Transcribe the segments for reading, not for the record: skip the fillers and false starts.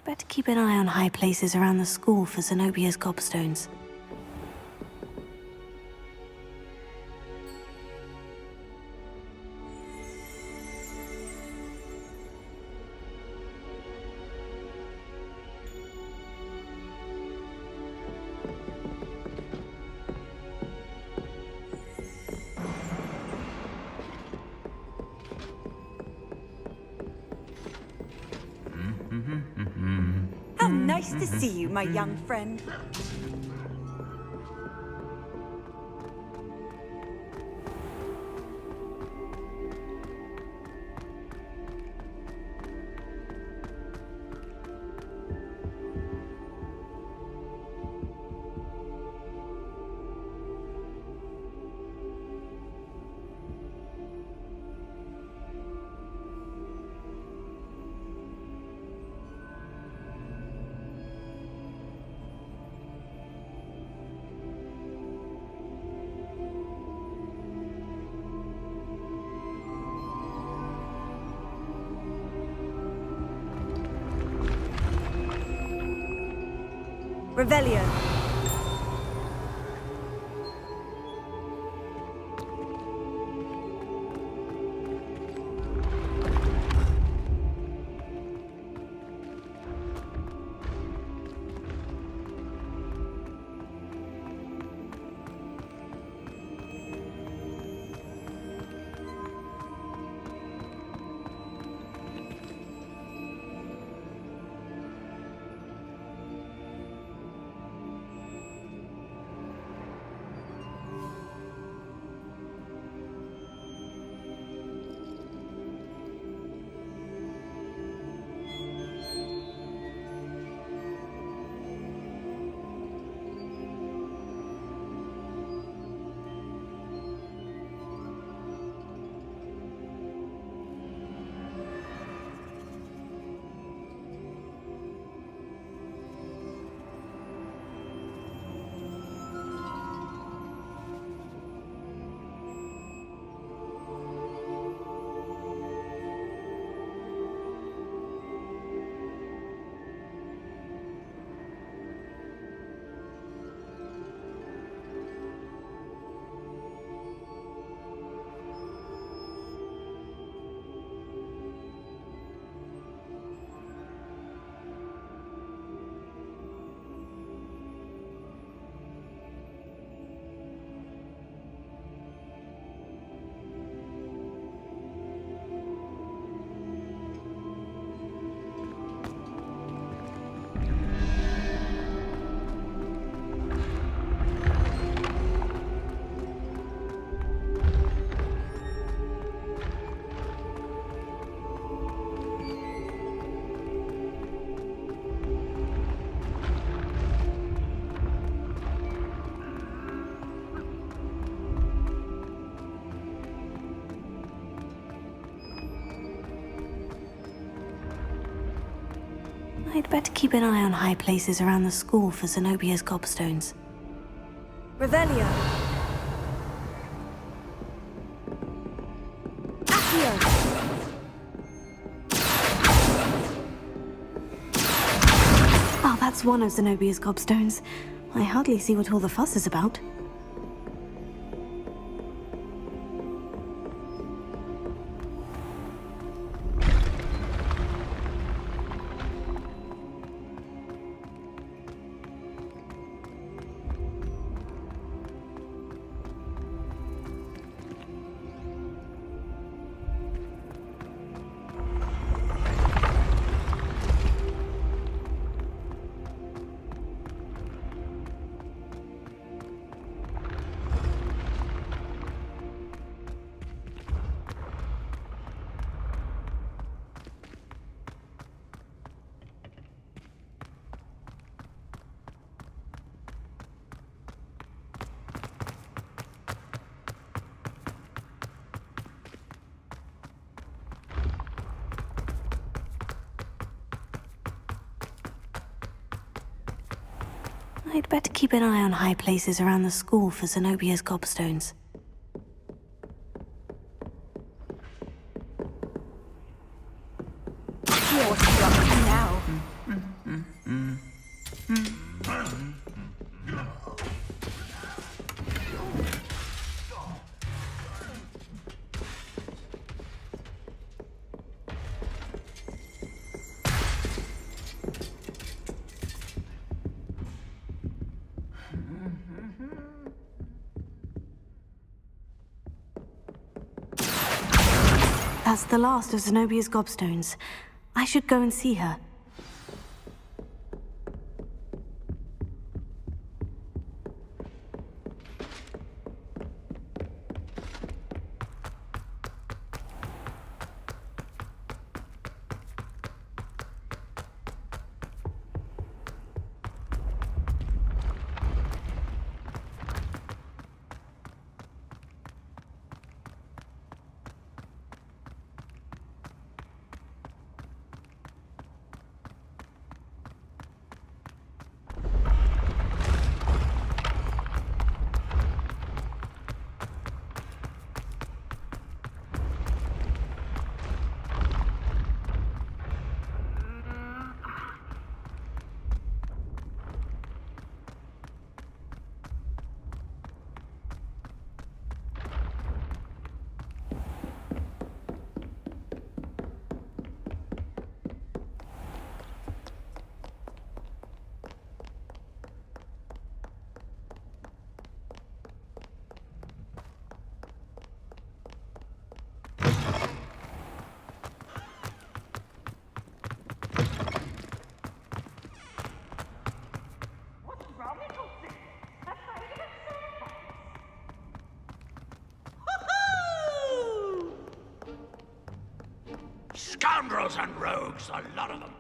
Better keep an eye on high places around the school for Zenobia's gobstones. How nice to see you, my young friend. Revelio. I'd better keep an eye on high places around the school for Zenobia's gobstones. Revelio. Accio. Oh, that's one of Zenobia's gobstones. I hardly see what all the fuss is about. I'd better keep an eye on high places around the school for Zenobia's gobstones. What's up now? That's the last of Zenobia's gobstones. I should go and see her. Scoundrels and rogues, a lot of them.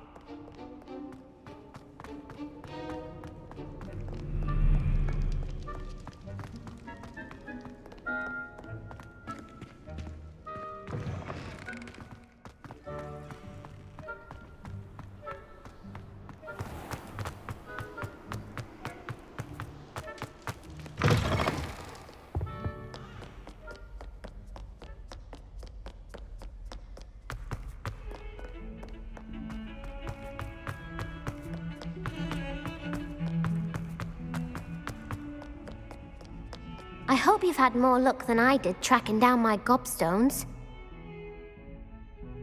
I hope you've had more luck than I did tracking down my gobstones.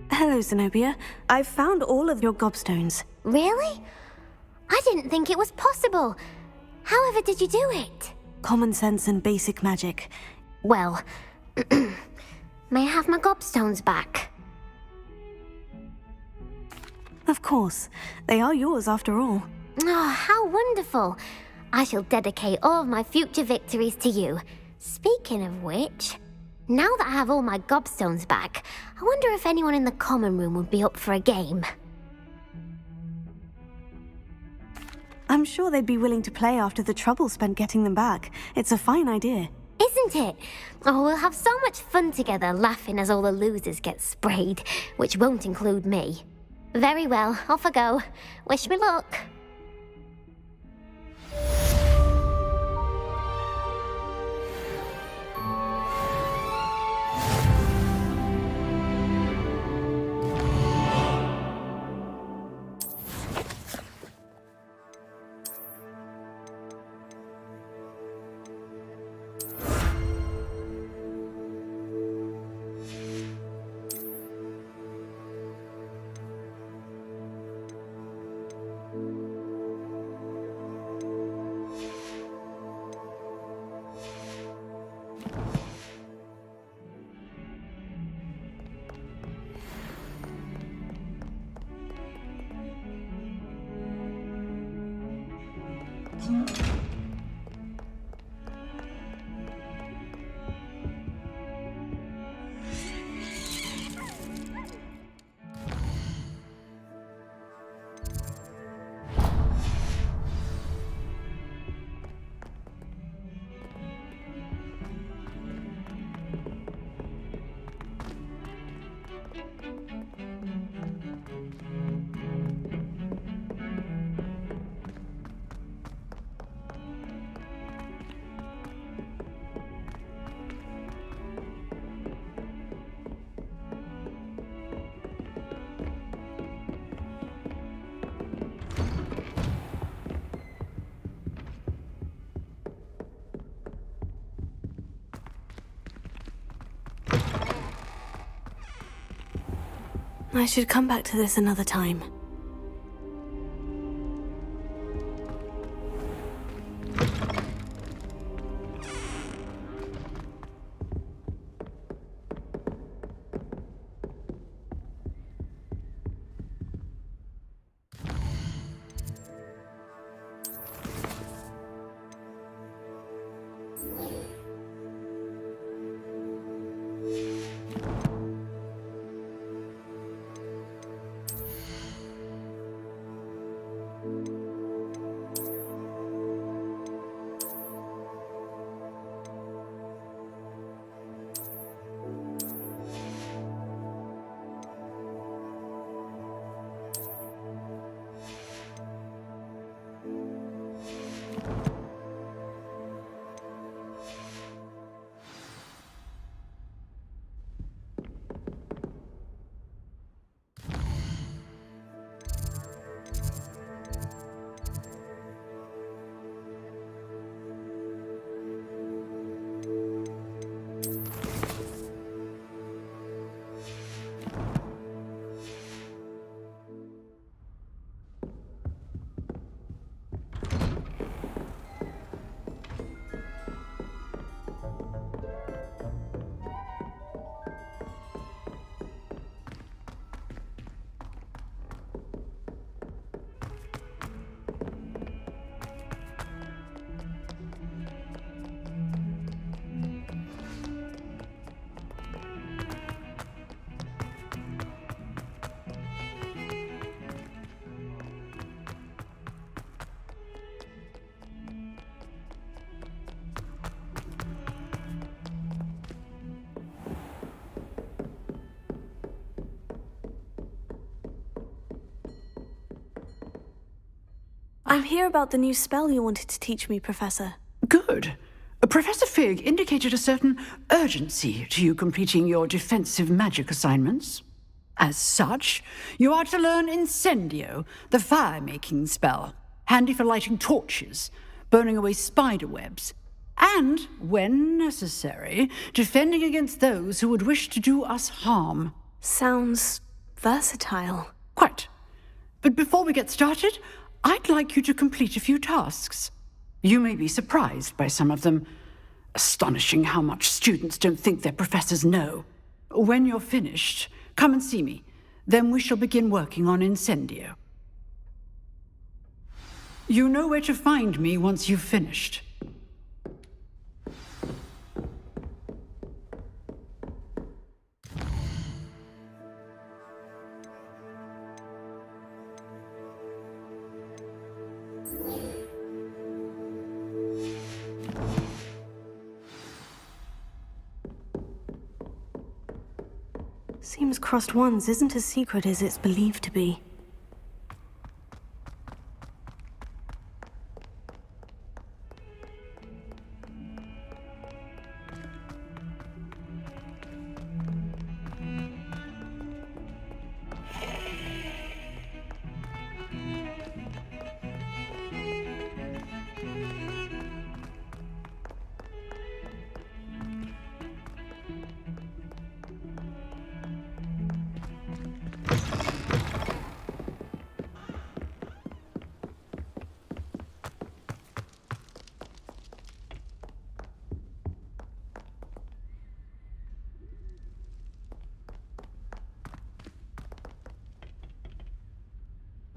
Hello, Zenobia. I've found all of your gobstones. Really? I didn't think it was possible. However did you do it? Common sense and basic magic. Well, may I have my gobstones back? Of course. They are yours after all. Oh, how wonderful. I shall dedicate all of my future victories to you. Speaking of which, now that I have all my gobstones back, I wonder if anyone in the common room would be up for a game. I'm sure they'd be willing to play after the trouble spent getting them back. It's a fine idea. Isn't it? Oh, we'll have so much fun together laughing as all the losers get sprayed, which won't include me. Very well, off I go. Wish me luck. I should come back to this another time. I'm here about the new spell you wanted to teach me, Professor. Good. Professor Fig indicated a certain urgency to you completing your defensive magic assignments. As such, you are to learn Incendio, the fire-making spell, handy for lighting torches, burning away spider webs, and, when necessary, defending against those who would wish to do us harm. Sounds versatile. Quite. But before we get started, I'd like you to complete a few tasks. You may be surprised by some of them. Astonishing how much students don't think their professors know. When you're finished, come and see me. Then we shall begin working on Incendio. You know where to find me once you've finished. Seems crossed ones isn't as secret as it's believed to be.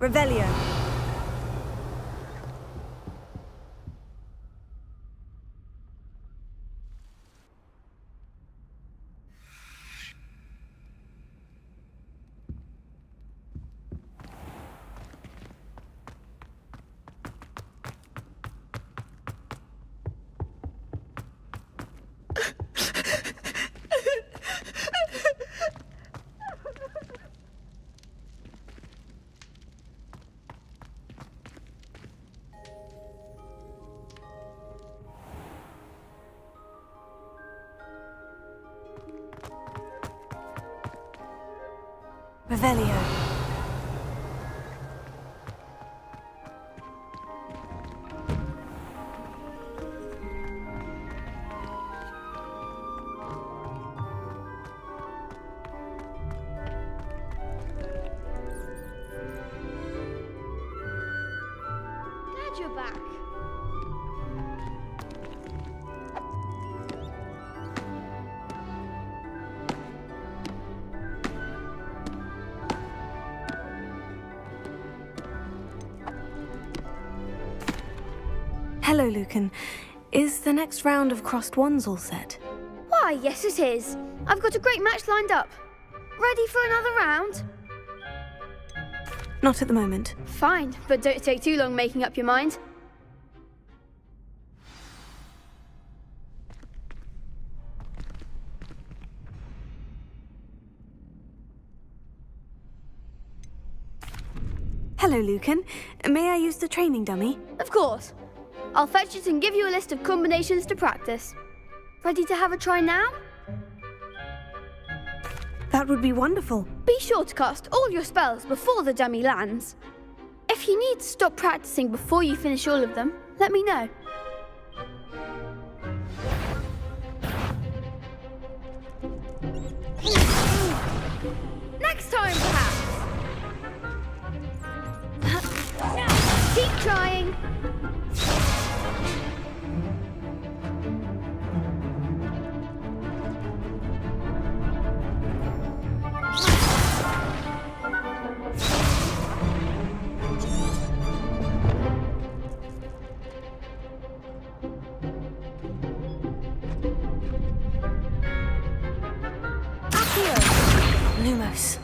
Revelio. Revelio. Glad you're back. Hello, Lucan. Is the next round of crossed ones all set? Why, yes it is. I've got a great match lined up. Ready for another round? Not at the moment. Fine, but don't take too long making up your mind. Hello, Lucan. May I use the training dummy? Of course. I'll fetch it and give you a list of combinations to practice. Ready to have a try now? That would be wonderful. Be sure to cast all your spells before the dummy lands. If you need to stop practicing before you finish all of them, let me know. Next time, perhaps. Keep trying. Lumos.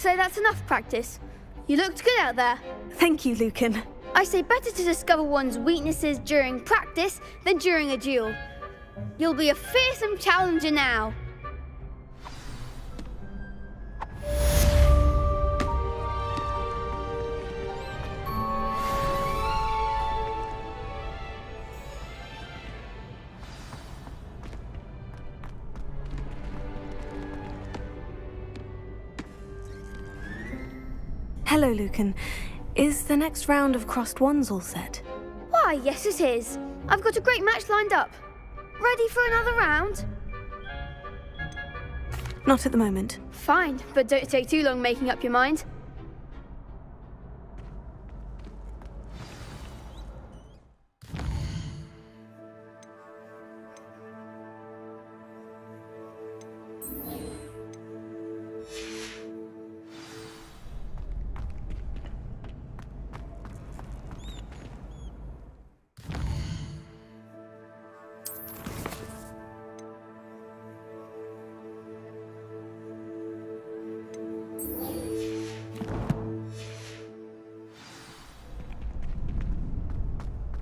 say that's enough practice. You looked good out there. Thank you, Lucan. I say better to discover one's weaknesses during practice than during a duel. You'll be a fearsome challenger now. Hello, Lucan. Is the next round of crossed wands all set? Why, yes it is. I've got a great match lined up. Ready for another round? Not at the moment. Fine, but don't take too long making up your mind.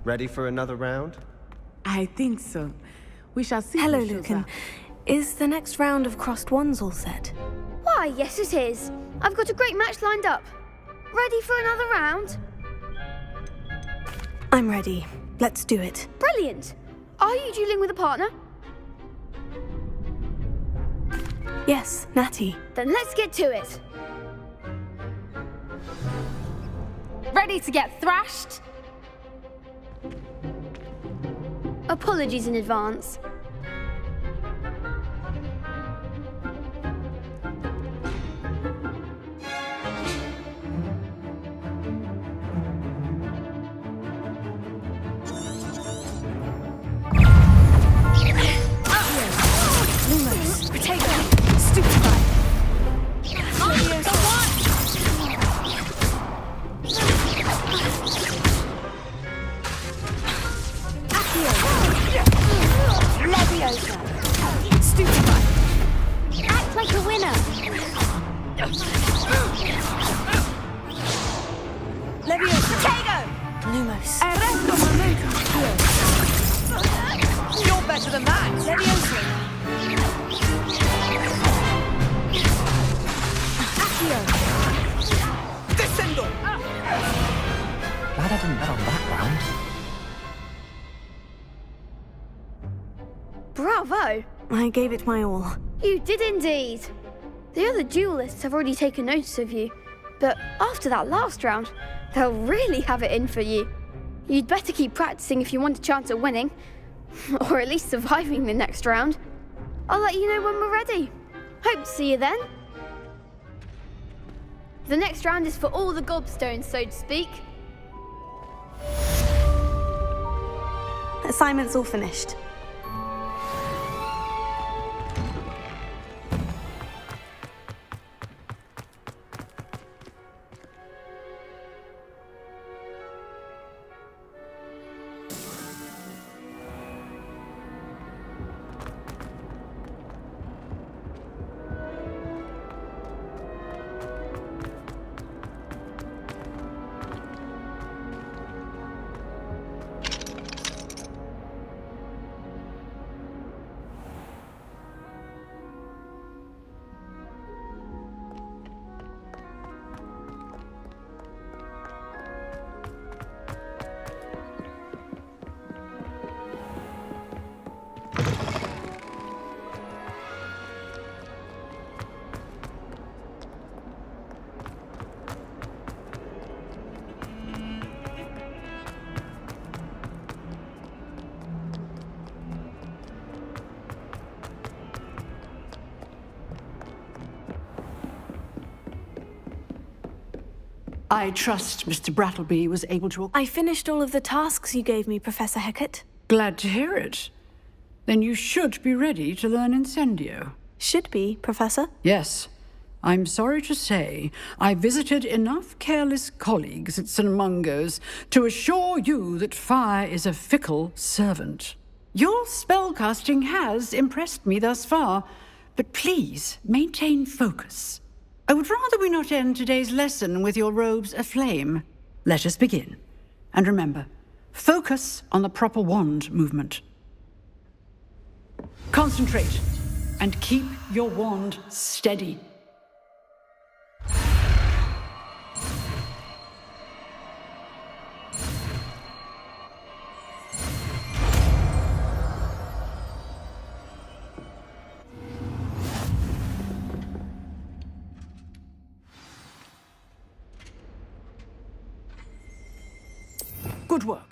Ready for another round? I think so. We shall see. Hello, who shows Lucan. up. Is the next round of crossed wands all set? Why, yes it is. I've got a great match lined up. Ready for another round? I'm ready. Let's do it. Brilliant. Are you dueling with a partner? Yes, Natty. Then let's get to it. Ready to get thrashed? Apologies in advance. Act like a winner. Lumos. You're better than that. Descendo. Glad I didn't bet on that round. Bravo. I gave it my all. You did indeed. The other duelists have already taken notice of you, but after that last round, they'll really have it in for you. You'd better keep practicing if you want a chance at winning, or at least surviving the next round. I'll let you know when we're ready. Hope to see you then. The next round is for all the gobstones, so to speak. Assignment's all finished. I trust Mr. Brattleby was able to... I finished all of the tasks you gave me, Professor Hecat. Glad to hear it. Then you should be ready to learn Incendio. Should be, Professor. Yes. I'm sorry to say, I visited enough careless colleagues at St. Mungo's to assure you that fire is a fickle servant. Your spellcasting has impressed me thus far, but please maintain focus. I would rather we not end today's lesson with your robes aflame. Let us begin. And remember, focus on the proper wand movement. Concentrate, and keep your wand steady. Good work.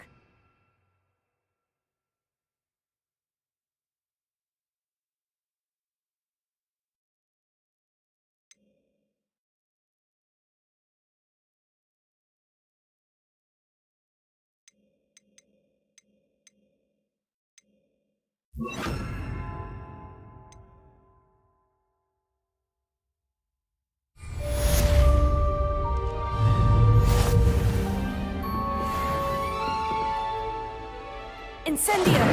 Incendio!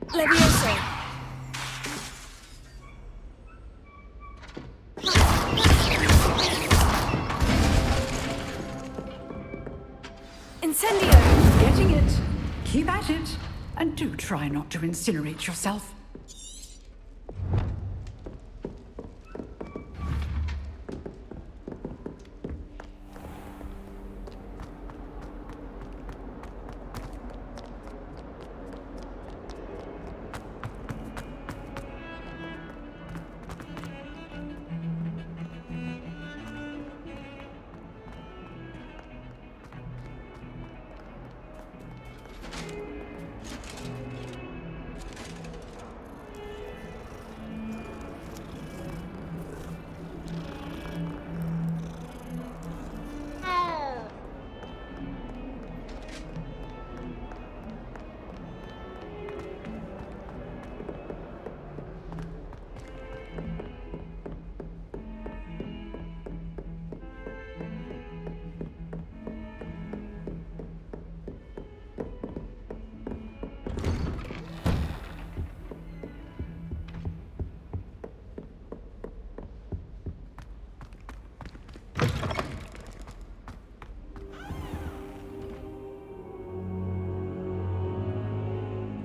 Levioso! Incendio! Getting it. Keep at it. And do try not to incinerate yourself.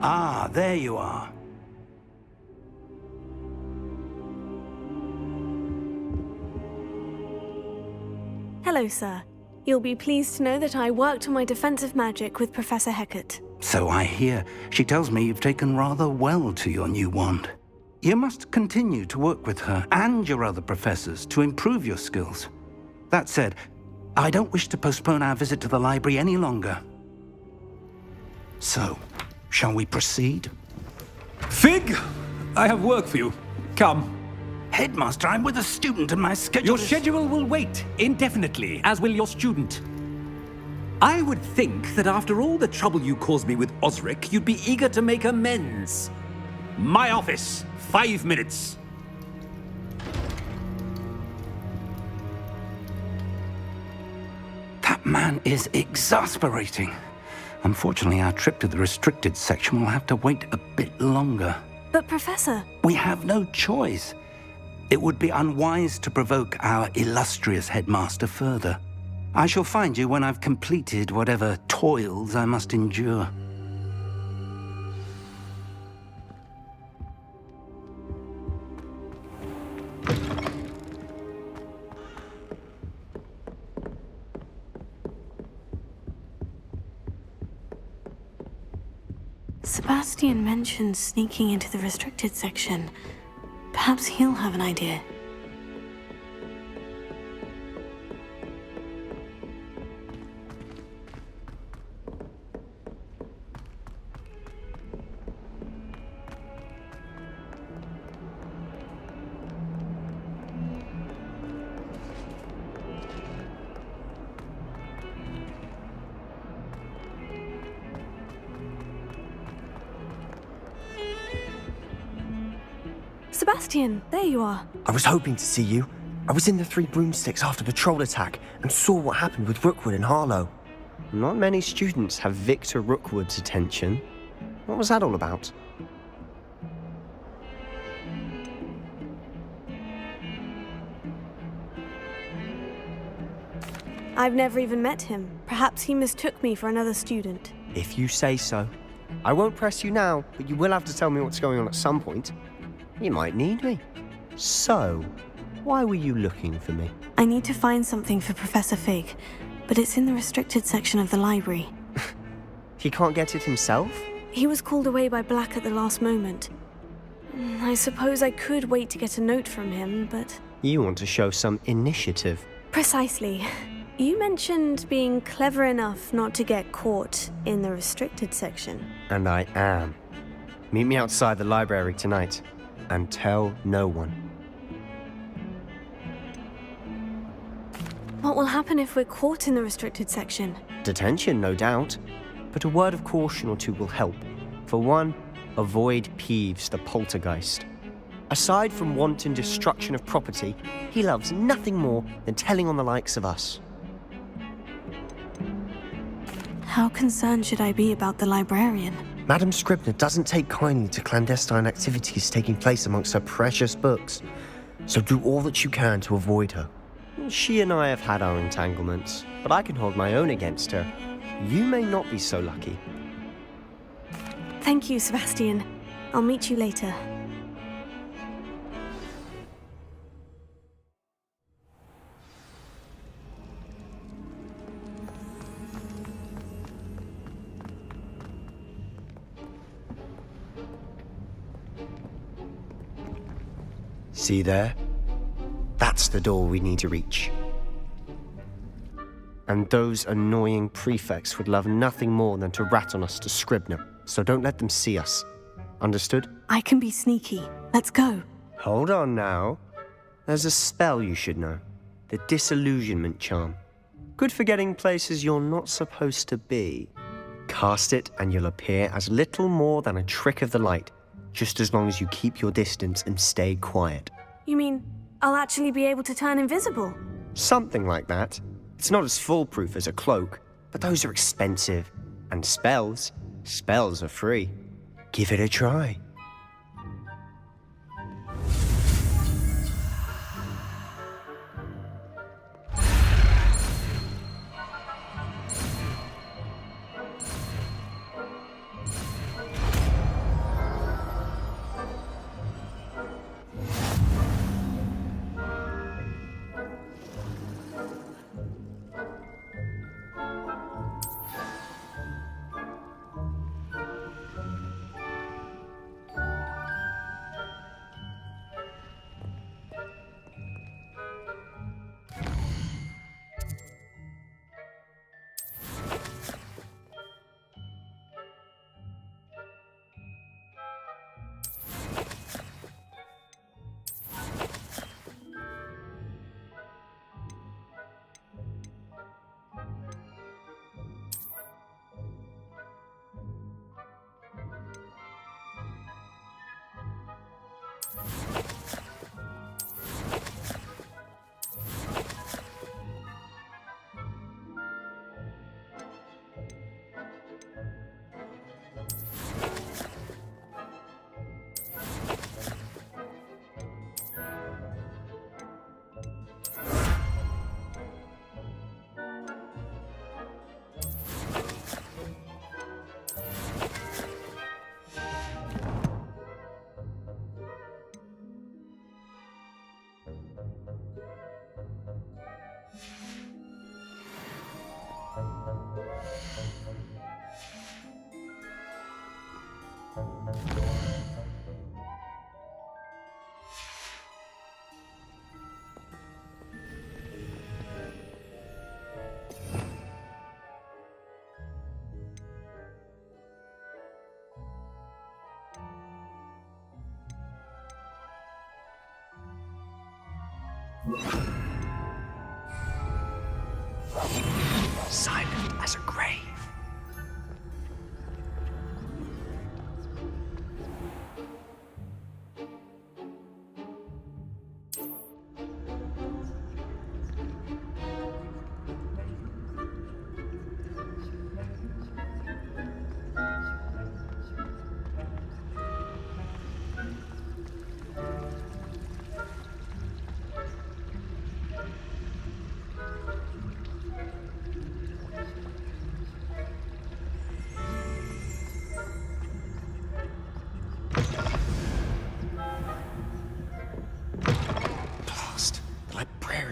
Ah, there you are. Hello, sir. You'll be pleased to know that I worked on my defensive magic with Professor Hecat. So I hear. She tells me you've taken rather well to your new wand. You must continue to work with her and your other professors to improve your skills. That said, I don't wish to postpone our visit to the library any longer. So, shall we proceed? Fig! I have work for you. Come. Headmaster, I'm with a student and my schedule Your schedule will wait indefinitely, as will your student. I would think that after all the trouble you caused me with Osric, you'd be eager to make amends. My office, 5 minutes. That man is exasperating. Unfortunately, our trip to the restricted section will have to wait a bit longer. But, Professor... We have no choice. It would be unwise to provoke our illustrious headmaster further. I shall find you when I've completed whatever toils I must endure. Sebastian mentioned sneaking into the restricted section. Perhaps he'll have an idea. Sebastian, there you are. I was hoping to see you. I was in the Three Broomsticks after the troll attack and saw what happened with Rookwood and Harlow. Not many students have Victor Rookwood's attention. What was that all about? I've never even met him. Perhaps he mistook me for another student. If you say so. I won't press you now, but you will have to tell me what's going on at some point. You might need me. So, why were you looking for me? I need to find something for Professor Fig, but it's in the restricted section of the library. He can't get it himself? He was called away by Black at the last moment. I suppose I could wait to get a note from him, but... You want to show some initiative. Precisely. You mentioned being clever enough not to get caught in the restricted section. And I am. Meet me outside the library tonight, and tell no one. What will happen if we're caught in the restricted section? Detention, no doubt. But a word of caution or two will help. For one, avoid Peeves the poltergeist. Aside from wanton destruction of property, he loves nothing more than telling on the likes of us. How concerned should I be about the librarian? Madam Scribner doesn't take kindly to clandestine activities taking place amongst her precious books. So do all that you can to avoid her. She and I have had our entanglements, but I can hold my own against her. You may not be so lucky. Thank you, Sebastian. I'll meet you later. See there? That's the door we need to reach. And those annoying prefects would love nothing more than to rat on us to Scribner, so don't let them see us. Understood? I can be sneaky. Let's go. Hold on now. There's a spell you should know. The Disillusionment Charm. Good for getting places you're not supposed to be. Cast it and you'll appear as little more than a trick of the light, just as long as you keep your distance and stay quiet. You mean I'll actually be able to turn invisible? Something like that. It's not as foolproof as a cloak, but those are expensive. And spells are free. Give it a try. Silent as a grave.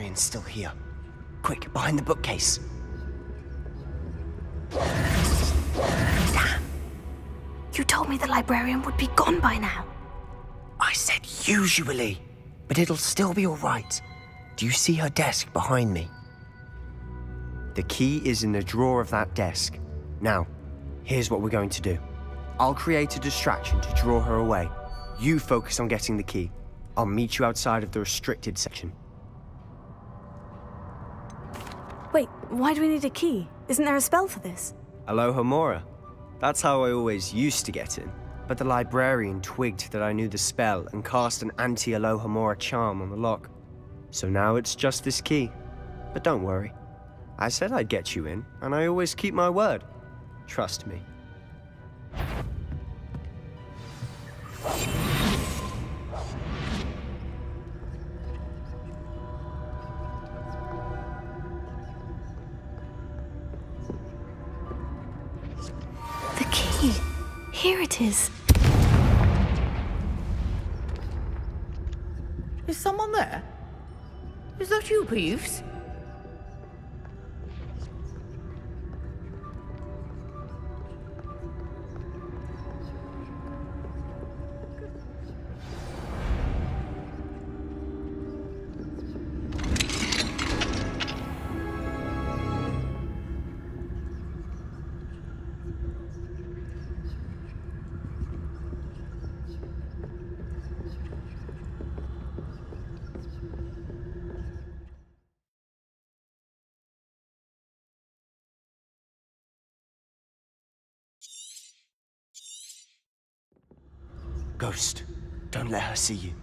librarian's still here. Quick, behind the bookcase. Damn. You told me the librarian would be gone by now. I said usually, but it'll still be all right. Do you see her desk behind me? The key is in the drawer of that desk. Now, here's what we're going to do. I'll create a distraction to draw her away. You focus on getting the key. I'll meet you outside of the restricted section. Wait, why do we need a key? Isn't there a spell for this? Alohomora. That's how I always used to get in. But the librarian twigged that I knew the spell and cast an anti-Alohomora charm on the lock. So now it's just this key. But don't worry. I said I'd get you in, and I always keep my word. Trust me. The key. Here it is. Is someone there? Is that you, Peeves? Ghost, don't let her see you.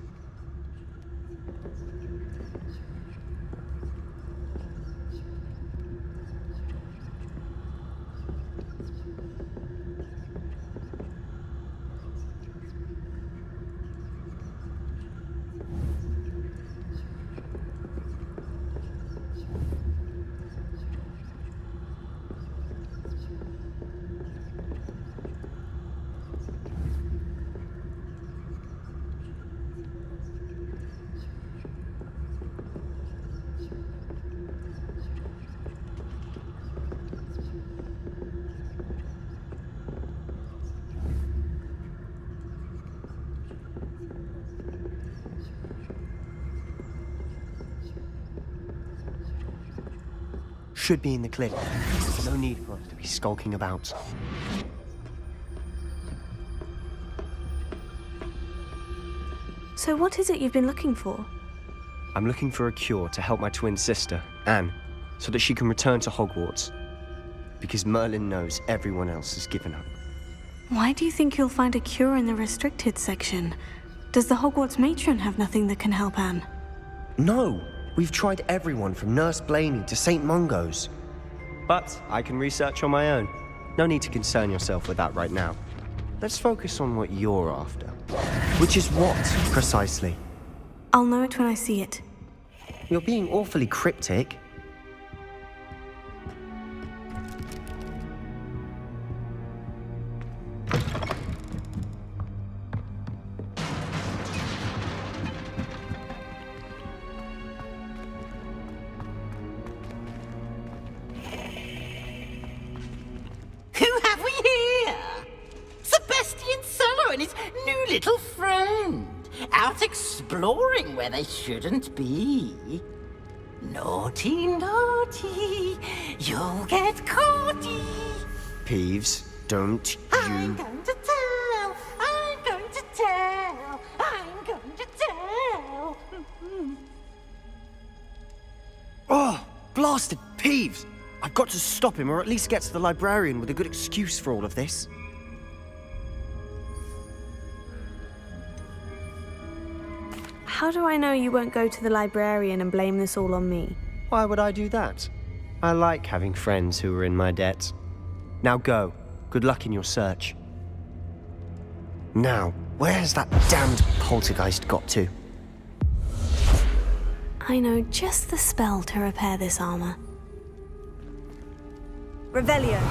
Should be in the cliff. No need for us to be skulking about. So what is it you've been looking for? I'm looking for a cure to help my twin sister, Anne, so that she can return to Hogwarts. Because Merlin knows everyone else has given up. Why do you think you'll find a cure in the restricted section? Does the Hogwarts matron have nothing that can help Anne? No! We've tried everyone from Nurse Blaney to St. Mungo's. But I can research on my own. No need to concern yourself with that right now. Let's focus on what you're after. Which is what, precisely? I'll know it when I see it. You're being awfully cryptic. Little friend, out exploring where they shouldn't be. Naughty, naughty, you'll get caughty. Peeves, don't you... I'm going to tell, I'm going to tell, I'm going to tell. Oh, blasted Peeves! I've got to stop him, or at least get to the librarian with a good excuse for all of this. How do I know you won't go to the librarian and blame this all on me? Why would I do that? I like having friends who are in my debt. Now go. Good luck in your search. Now, where's that damned poltergeist got to? I know just the spell to repair this armor. Revelio.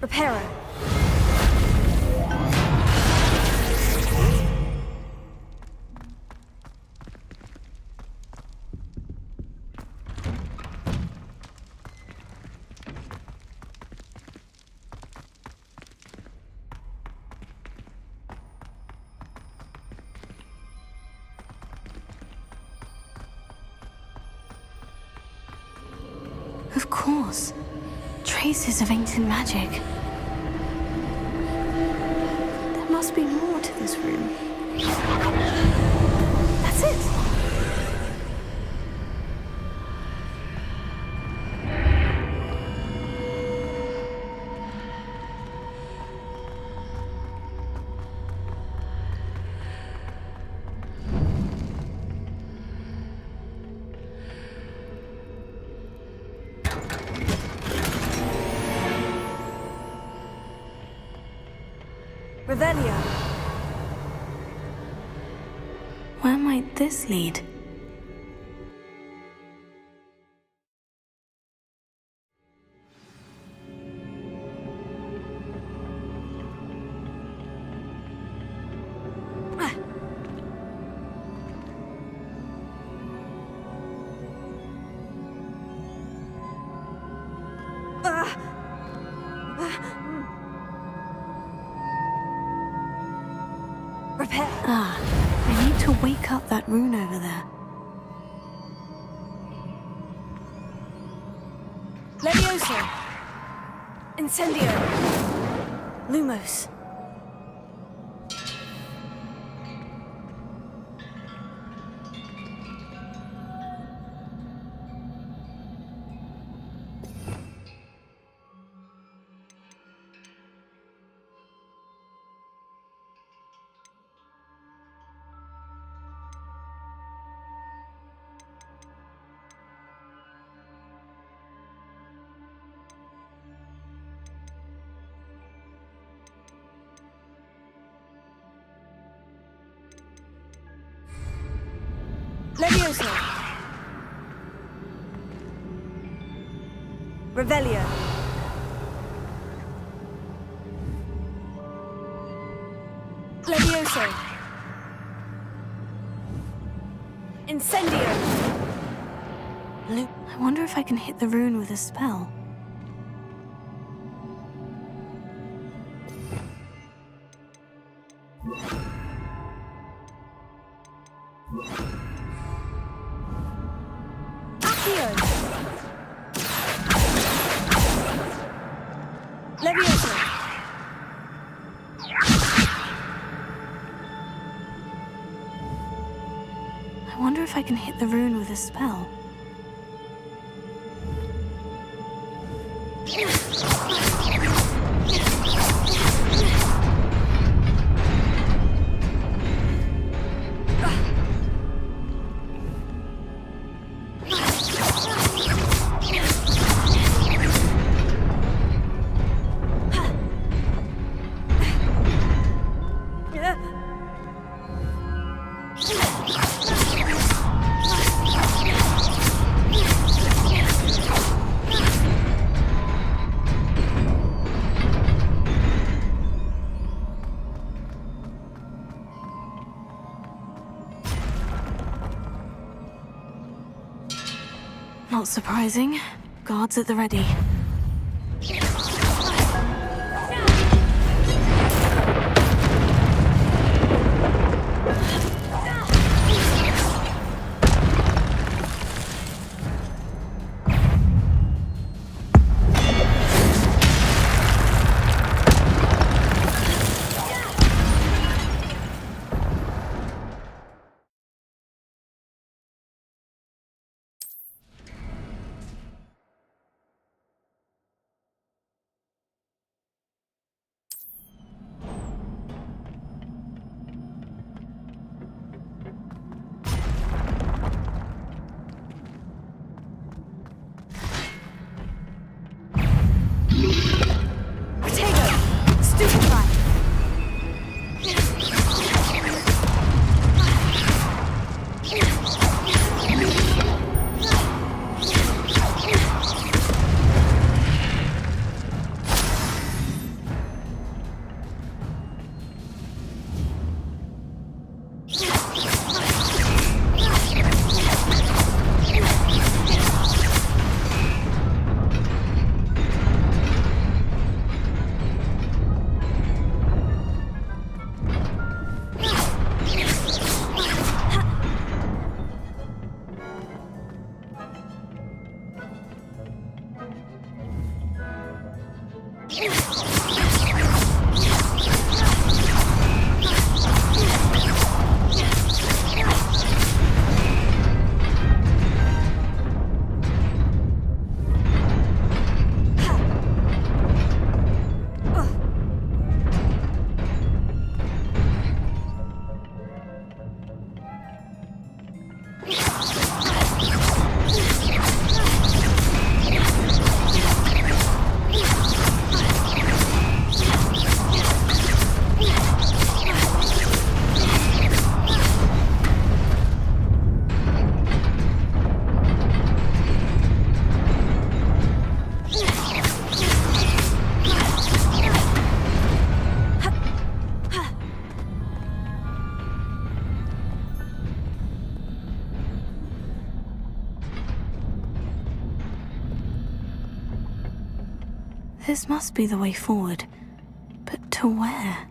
Reparo. Of course. Traces of ancient magic. There must be more to this room. That's it! Revelio. Where might this lead? Ah, I need to wake up that rune over there. Levioso. Incendio. Lumos. Levioso. Revelio. Levioso. Incendio. I wonder if I can hit the rune with a spell. Levioso. I wonder if I can hit the rune with a spell. Not surprising. Guards at the ready. This must be the way forward. But to where?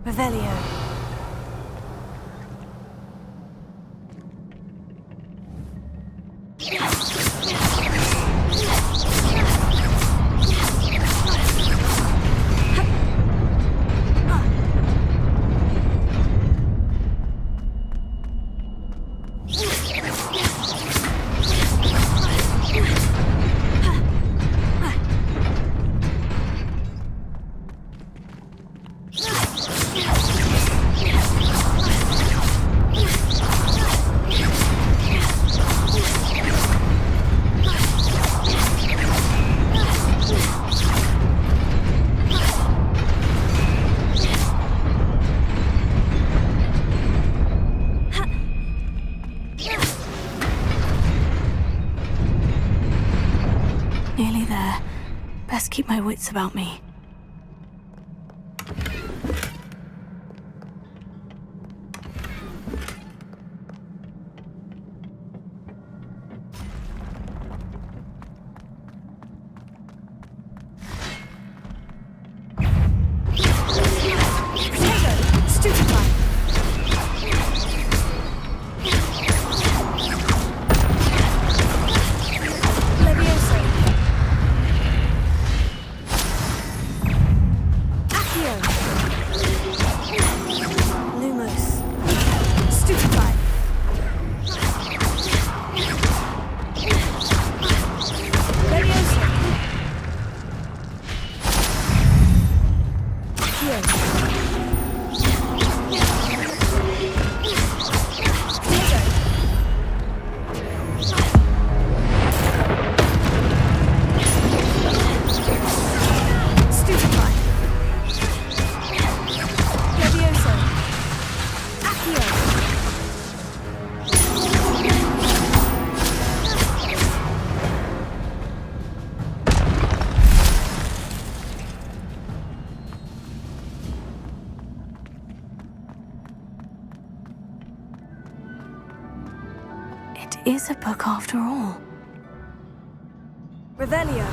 Revelio. Nearly there. Best keep my wits about me. It is a book after all. Revelio.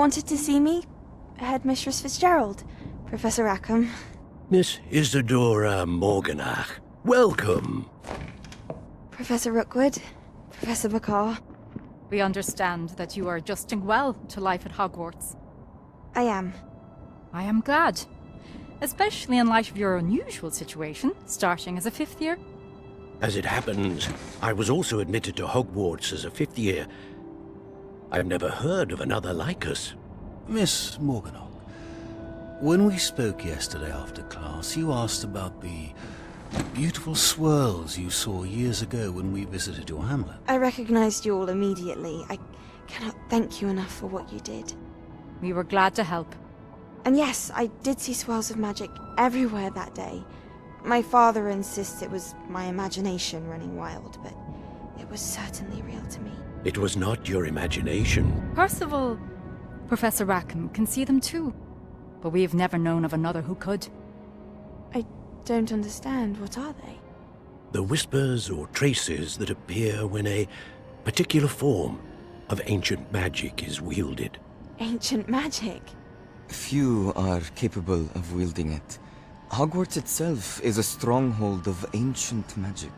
wanted to see me? Headmistress Fitzgerald, Professor Rackham. Miss Isadora Morganach, welcome. Professor Rookwood, Professor Bakar. We understand that you are adjusting well to life at Hogwarts. I am. I am glad. Especially in light of your unusual situation, starting as a 5th year. As it happens, I was also admitted to Hogwarts as a 5th year. I've never heard of another like us. Miss Morganach, when we spoke yesterday after class, you asked about the beautiful swirls you saw years ago when we visited your hamlet. I recognized you all immediately. I cannot thank you enough for what you did. We were glad to help. And yes, I did see swirls of magic everywhere that day. My father insists it was my imagination running wild, but it was certainly real to me. It was not your imagination. Percival, Professor Rackham can see them too. But we have never known of another who could. I don't understand. What are they? The whispers or traces that appear when a particular form of ancient magic is wielded. Ancient magic? Few are capable of wielding it. Hogwarts itself is a stronghold of ancient magic.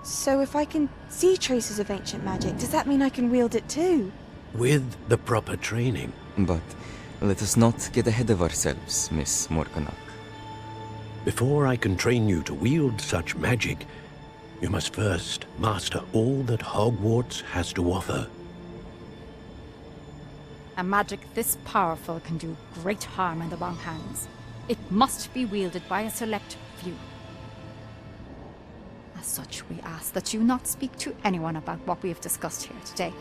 So if I can see traces of ancient magic, does that mean I can wield it too? With the proper training. But let us not get ahead of ourselves, Miss Morganach. Before I can train you to wield such magic, you must first master all that Hogwarts has to offer. A magic this powerful can do great harm in the wrong hands. It must be wielded by a select few. As such, we ask that you not speak to anyone about what we have discussed here today.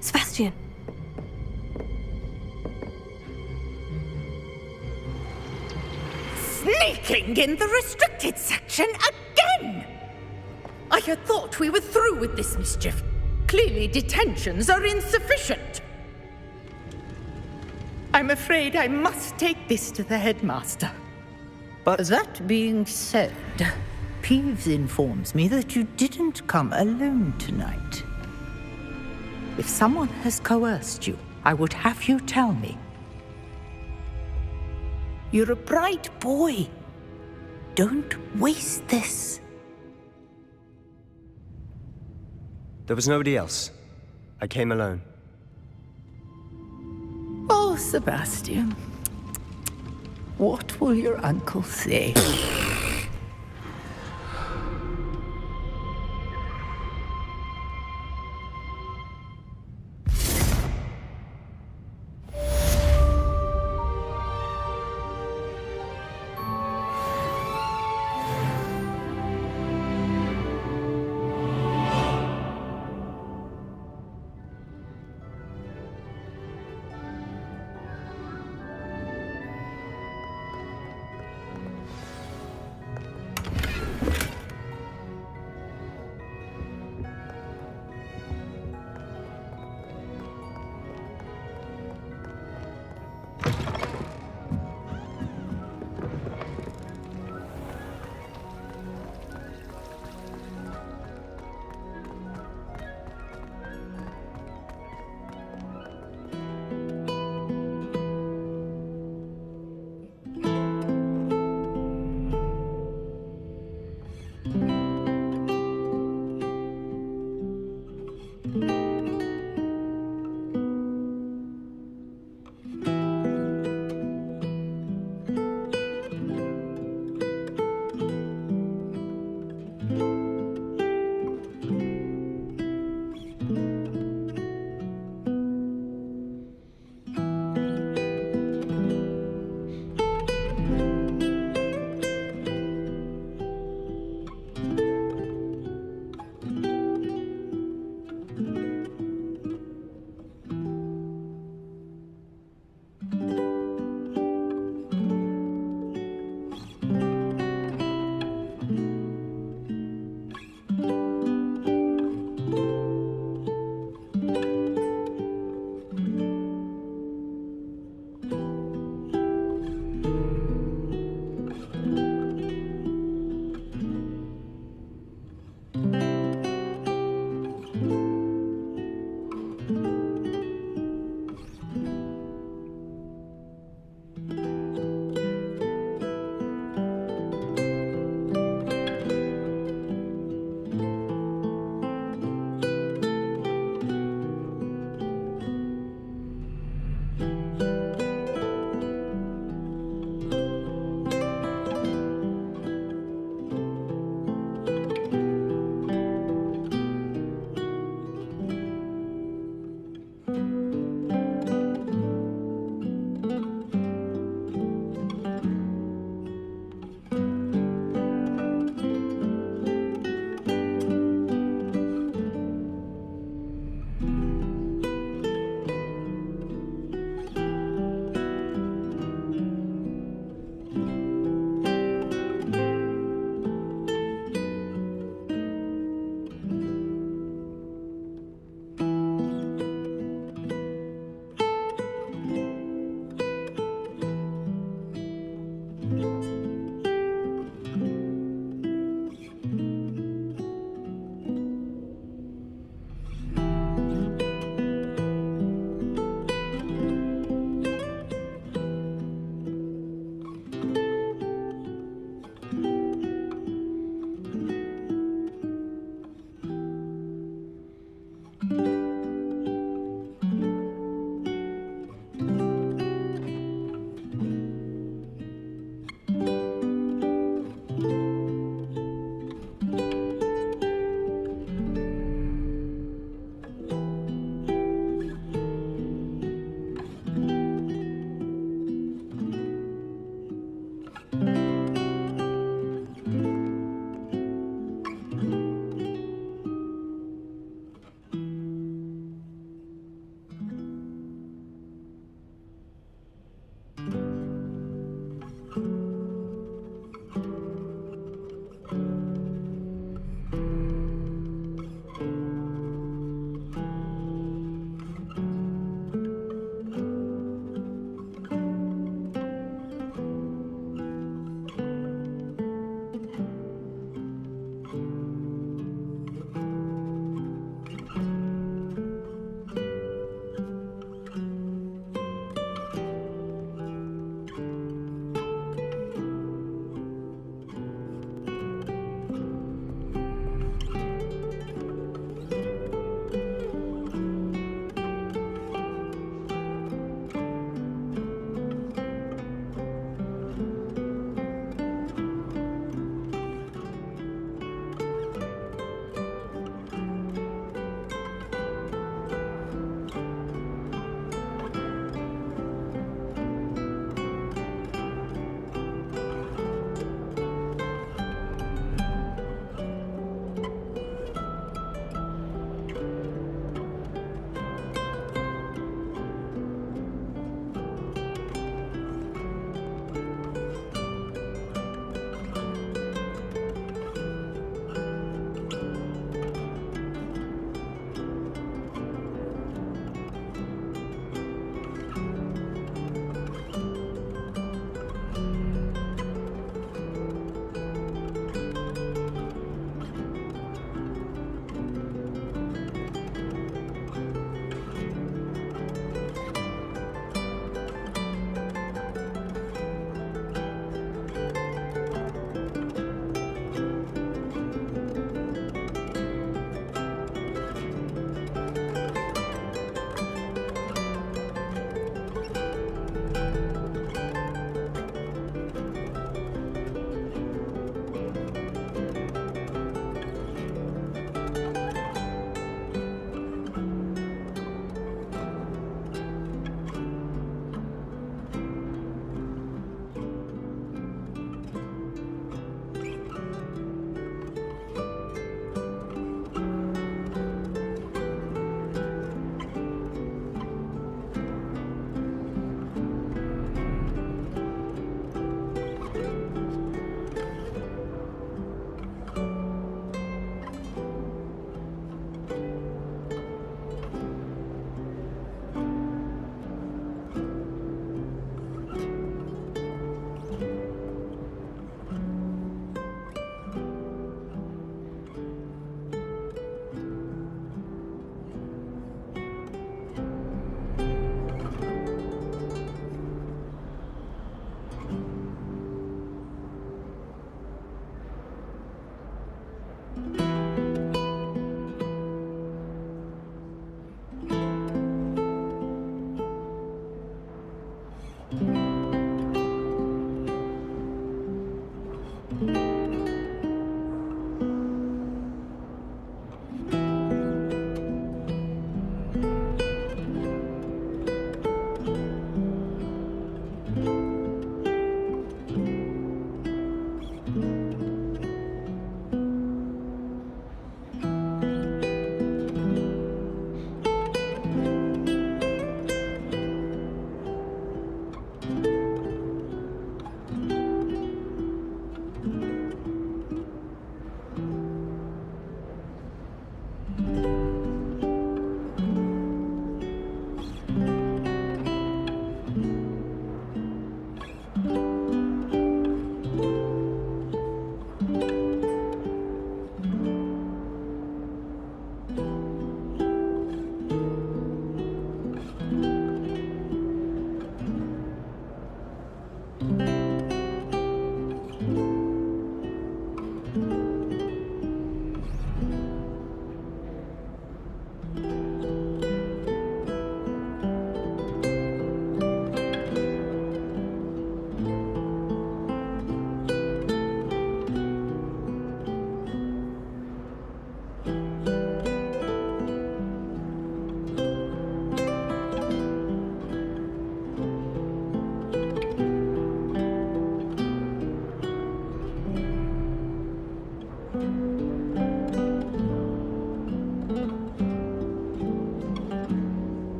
Sebastian. Sneaking in the restricted section again! I had thought we were through with this mischief. Clearly detentions are insufficient. I'm afraid I must take this to the headmaster. But that being said, Peeves informs me that you didn't come alone tonight. If someone has coerced you, I would have you tell me. You're a bright boy. Don't waste this. There was nobody else. I came alone. Oh, Sebastian. What will your uncle say?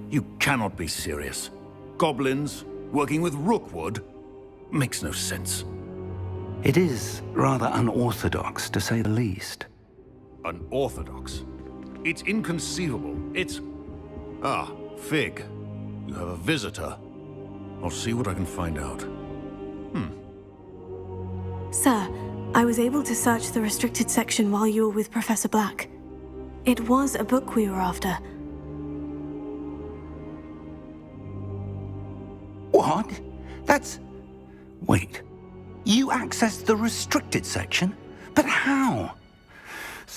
You cannot be serious. Goblins working with Rookwood makes no sense. It is rather unorthodox, to say the least. Unorthodox? It's inconceivable. It's... Ah, Fig. You have a visitor. I'll see what I can find out. Sir, I was able to search the restricted section while you were with Professor Black. It was a book we were after. What? That's... Wait. You accessed the restricted section? But how?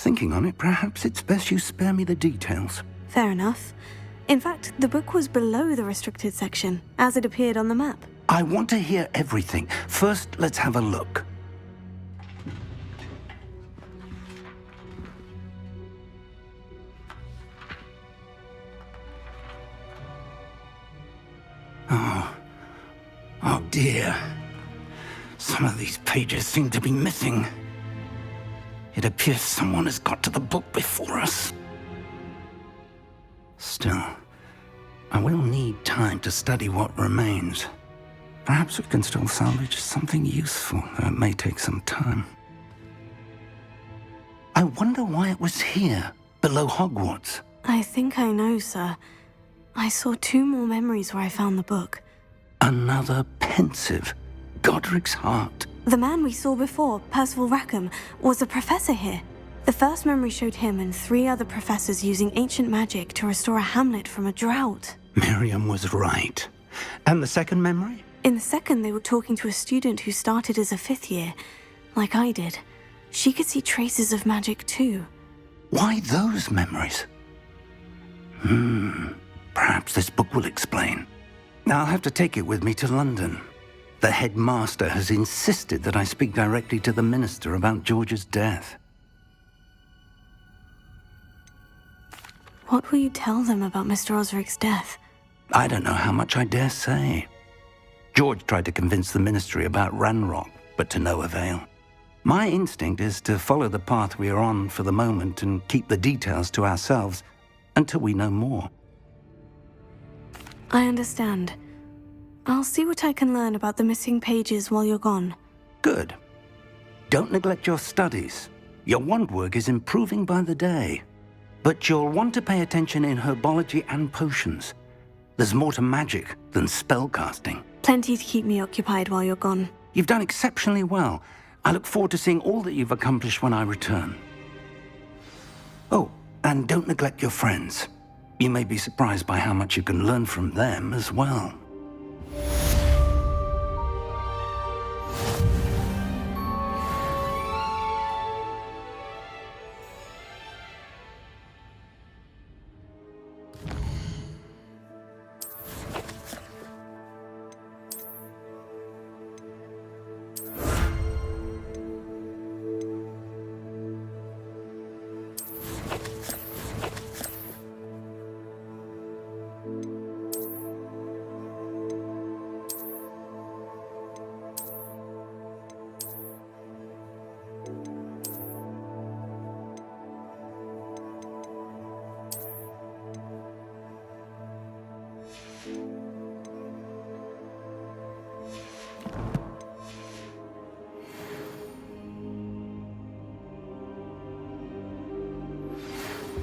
Thinking on it, perhaps it's best you spare me the details. Fair enough. In fact, the book was below the restricted section, as it appeared on the map. I want to hear everything. First, let's have a look. Oh dear. Some of these pages seem to be missing. It appears someone has got to the book before us. Still, I will need time to study what remains. Perhaps we can still salvage something useful, though it may take some time. I wonder why it was here, below Hogwarts. I think I know, sir. I saw 2 more memories where I found the book. Another pensive. Godric's heart. The man we saw before, Percival Rackham, was a professor here. The first memory showed him and 3 other professors using ancient magic to restore a hamlet from a drought. Miriam was right. And the second memory? In the second, they were talking to a student who started as a 5th year, like I did. She could see traces of magic too. Why those memories? Perhaps this book will explain. I'll have to take it with me to London. The headmaster has insisted that I speak directly to the minister about George's death. What will you tell them about Mr. Osric's death? I don't know how much I dare say. George tried to convince the ministry about Ranrock, but to no avail. My instinct is to follow the path we are on for the moment and keep the details to ourselves until we know more. I understand. I'll see what I can learn about the missing pages while you're gone. Good. Don't neglect your studies. Your wand work is improving by the day. But you'll want to pay attention in herbology and potions. There's more to magic than spellcasting. Plenty to keep me occupied while you're gone. You've done exceptionally well. I look forward to seeing all that you've accomplished when I return. Oh, and don't neglect your friends. You may be surprised by how much you can learn from them as well.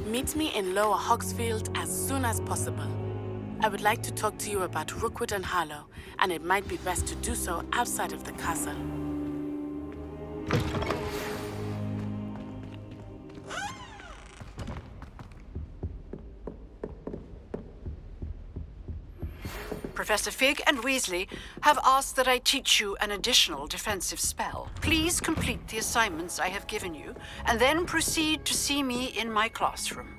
Meet me in Lower Hogsfield as soon as possible. I would like to talk to you about Rookwood and Harlow, and it might be best to do so outside of the castle. Professor Fig and Weasley have asked that I teach you an additional defensive spell. Please complete the assignments I have given you, and then proceed to see me in my classroom.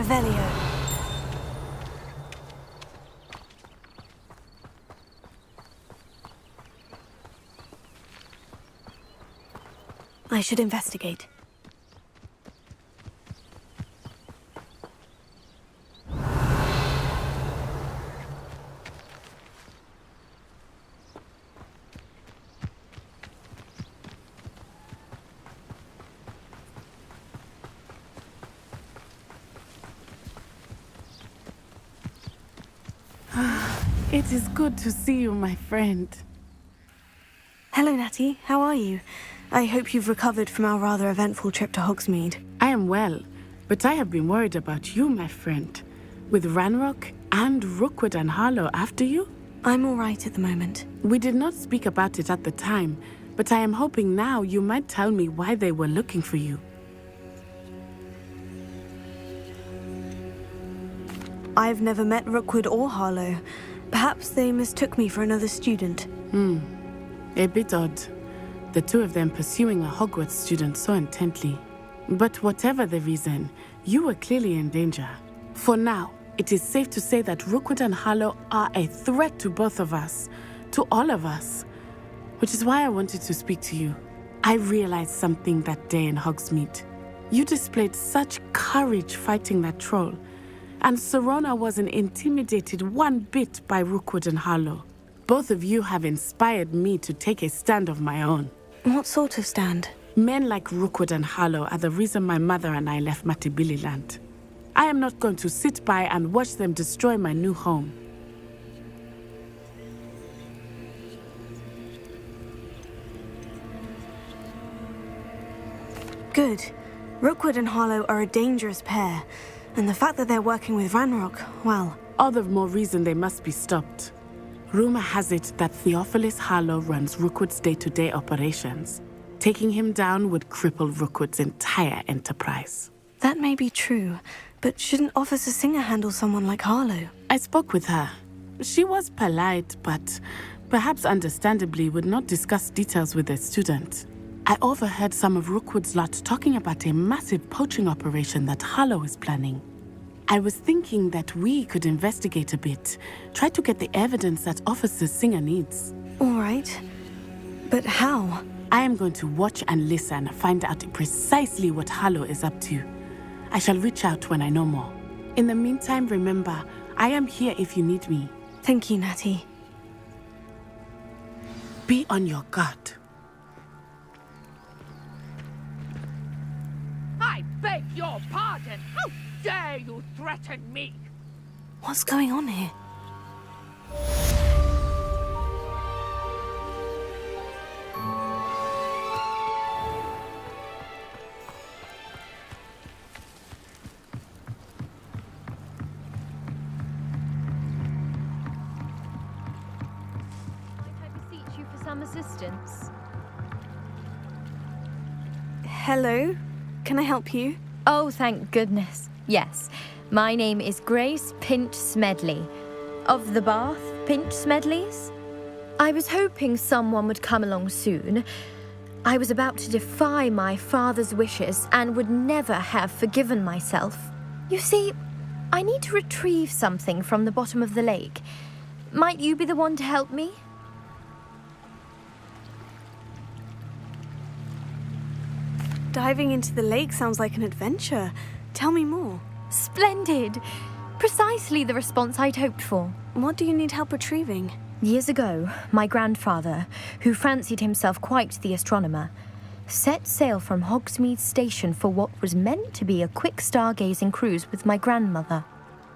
Revelio. I should investigate. It is good to see you, my friend. Hello, Natty. How are you? I hope you've recovered from our rather eventful trip to Hogsmeade. I am well, but I have been worried about you, my friend. With Ranrock and Rookwood and Harlow after you? I'm all right at the moment. We did not speak about it at the time, but I am hoping now you might tell me why they were looking for you. I've never met Rookwood or Harlow. Perhaps they mistook me for another student. A bit odd. The two of them pursuing a Hogwarts student so intently. But whatever the reason, you were clearly in danger. For now, it is safe to say that Rookwood and Harlow are a threat to both of us, to all of us. Which is why I wanted to speak to you. I realized something that day in Hogsmeade. You displayed such courage fighting that troll. And Serona wasn't intimidated one bit by Rookwood and Harlow. Both of you have inspired me to take a stand of my own. What sort of stand? Men like Rookwood and Harlow are the reason my mother and I left Matabeleland. I am not going to sit by and watch them destroy my new home. Good. Rookwood and Harlow are a dangerous pair. And the fact that they're working with Ranrock, well... All the more reason they must be stopped. Rumor has it that Theophilus Harlow runs Rookwood's day-to-day operations. Taking him down would cripple Rookwood's entire enterprise. That may be true, but shouldn't Officer Singer handle someone like Harlow? I spoke with her. She was polite, but perhaps understandably would not discuss details with a student. I overheard some of Rookwood's lot talking about a massive poaching operation that Harlow is planning. I was thinking that we could investigate a bit, try to get the evidence that Officer Singer needs. All right. But how? I am going to watch and listen, find out precisely what Harlow is up to. I shall reach out when I know more. In the meantime, remember, I am here if you need me. Thank you, Natty. Be on your guard. I beg your pardon! How dare you threaten me? What's going on here? Can I beseech you for some assistance? Hello? Can I help you? Oh, thank goodness. Yes. My name is Grace Pinch Smedley. Of the Bath Pinch Smedleys? I was hoping someone would come along soon. I was about to defy my father's wishes and would never have forgiven myself. You see, I need to retrieve something from the bottom of the lake. Might you be the one to help me? Diving into the lake sounds like an adventure. Tell me more. Splendid! Precisely the response I'd hoped for. What do you need help retrieving? Years ago, my grandfather, who fancied himself quite the astronomer, set sail from Hogsmeade Station for what was meant to be a quick stargazing cruise with my grandmother.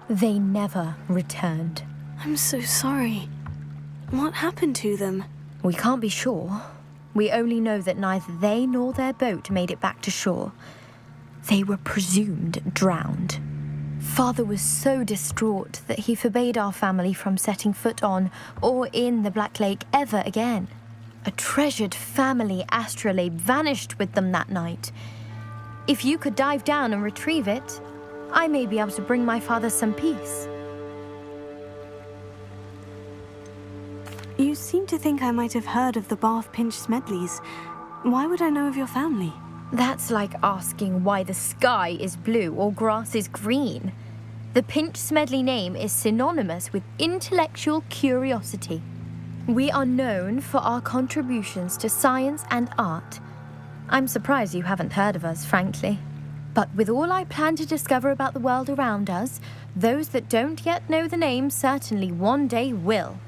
They never returned. I'm so sorry. What happened to them? We can't be sure. We only know that neither they nor their boat made it back to shore. They were presumed drowned. Father was so distraught that he forbade our family from setting foot on or in the Black Lake ever again. A treasured family astrolabe vanished with them that night. If you could dive down and retrieve it, I may be able to bring my father some peace. You seem to think I might have heard of the Bath Pinch Smedleys. Why would I know of your family? That's like asking why the sky is blue or grass is green. The Pinch Smedley name is synonymous with intellectual curiosity. We are known for our contributions to science and art. I'm surprised you haven't heard of us, frankly. But with all I plan to discover about the world around us, those that don't yet know the name certainly one day will.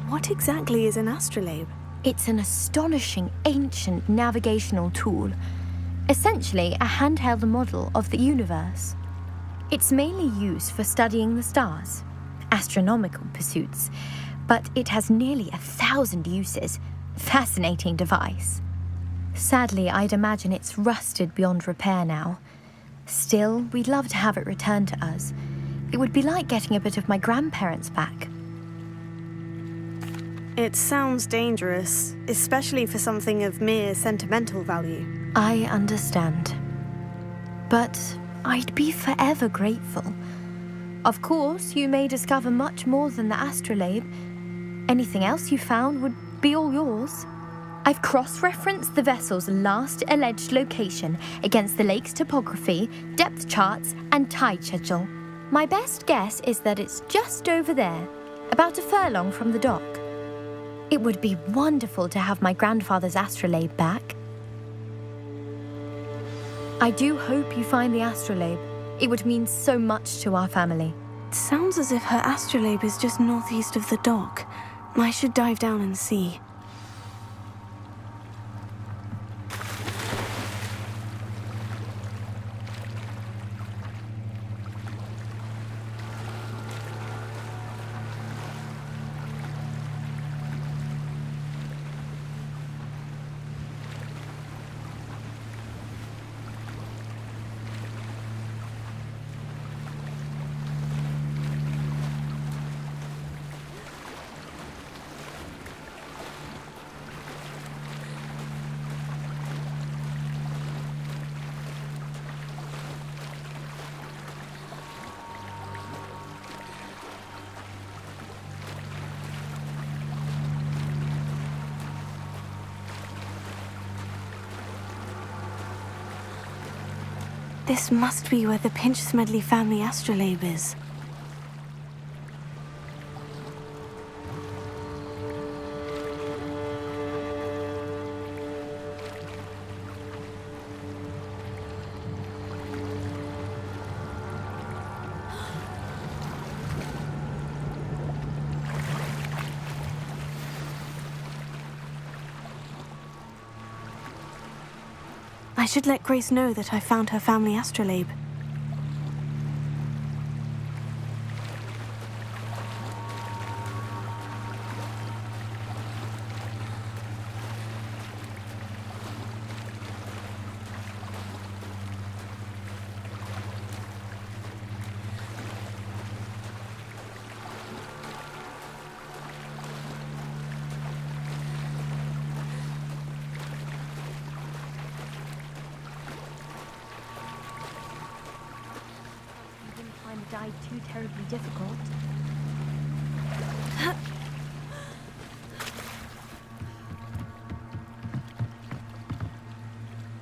What exactly is an astrolabe? It's an astonishing ancient navigational tool. Essentially, a handheld model of the universe. It's mainly used for studying the stars, astronomical pursuits, but it has nearly 1,000 uses. Fascinating device. Sadly, I'd imagine it's rusted beyond repair now. Still, we'd love to have it returned to us. It would be like getting a bit of my grandparents back. It sounds dangerous, especially for something of mere sentimental value. I understand. But I'd be forever grateful. Of course, you may discover much more than the astrolabe. Anything else you found would be all yours. I've cross-referenced the vessel's last alleged location against the lake's topography, depth charts, and tide schedule. My best guess is that it's just over there, about a furlong from the dock. It would be wonderful to have my grandfather's astrolabe back. I do hope you find the astrolabe. It would mean so much to our family. It sounds as if her astrolabe is just northeast of the dock. I should dive down and see. This must be where the Pinch Smedley family astrolabe is. I should let Grace know that I found her family astrolabe. Dive too terribly difficult.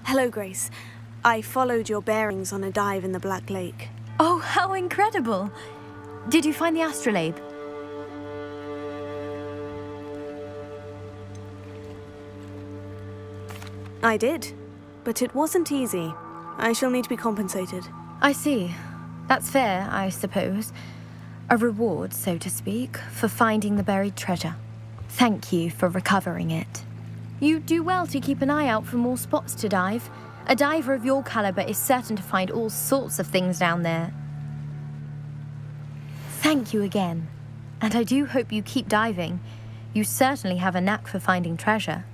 Hello, Grace. I followed your bearings on a dive in the Black Lake. Oh, how incredible! Did you find the astrolabe? I did, but it wasn't easy. I shall need to be compensated. I see. That's fair, I suppose. A reward, so to speak, for finding the buried treasure. Thank you for recovering it. You do well to keep an eye out for more spots to dive. A diver of your caliber is certain to find all sorts of things down there. Thank you again. And I do hope you keep diving. You certainly have a knack for finding treasure.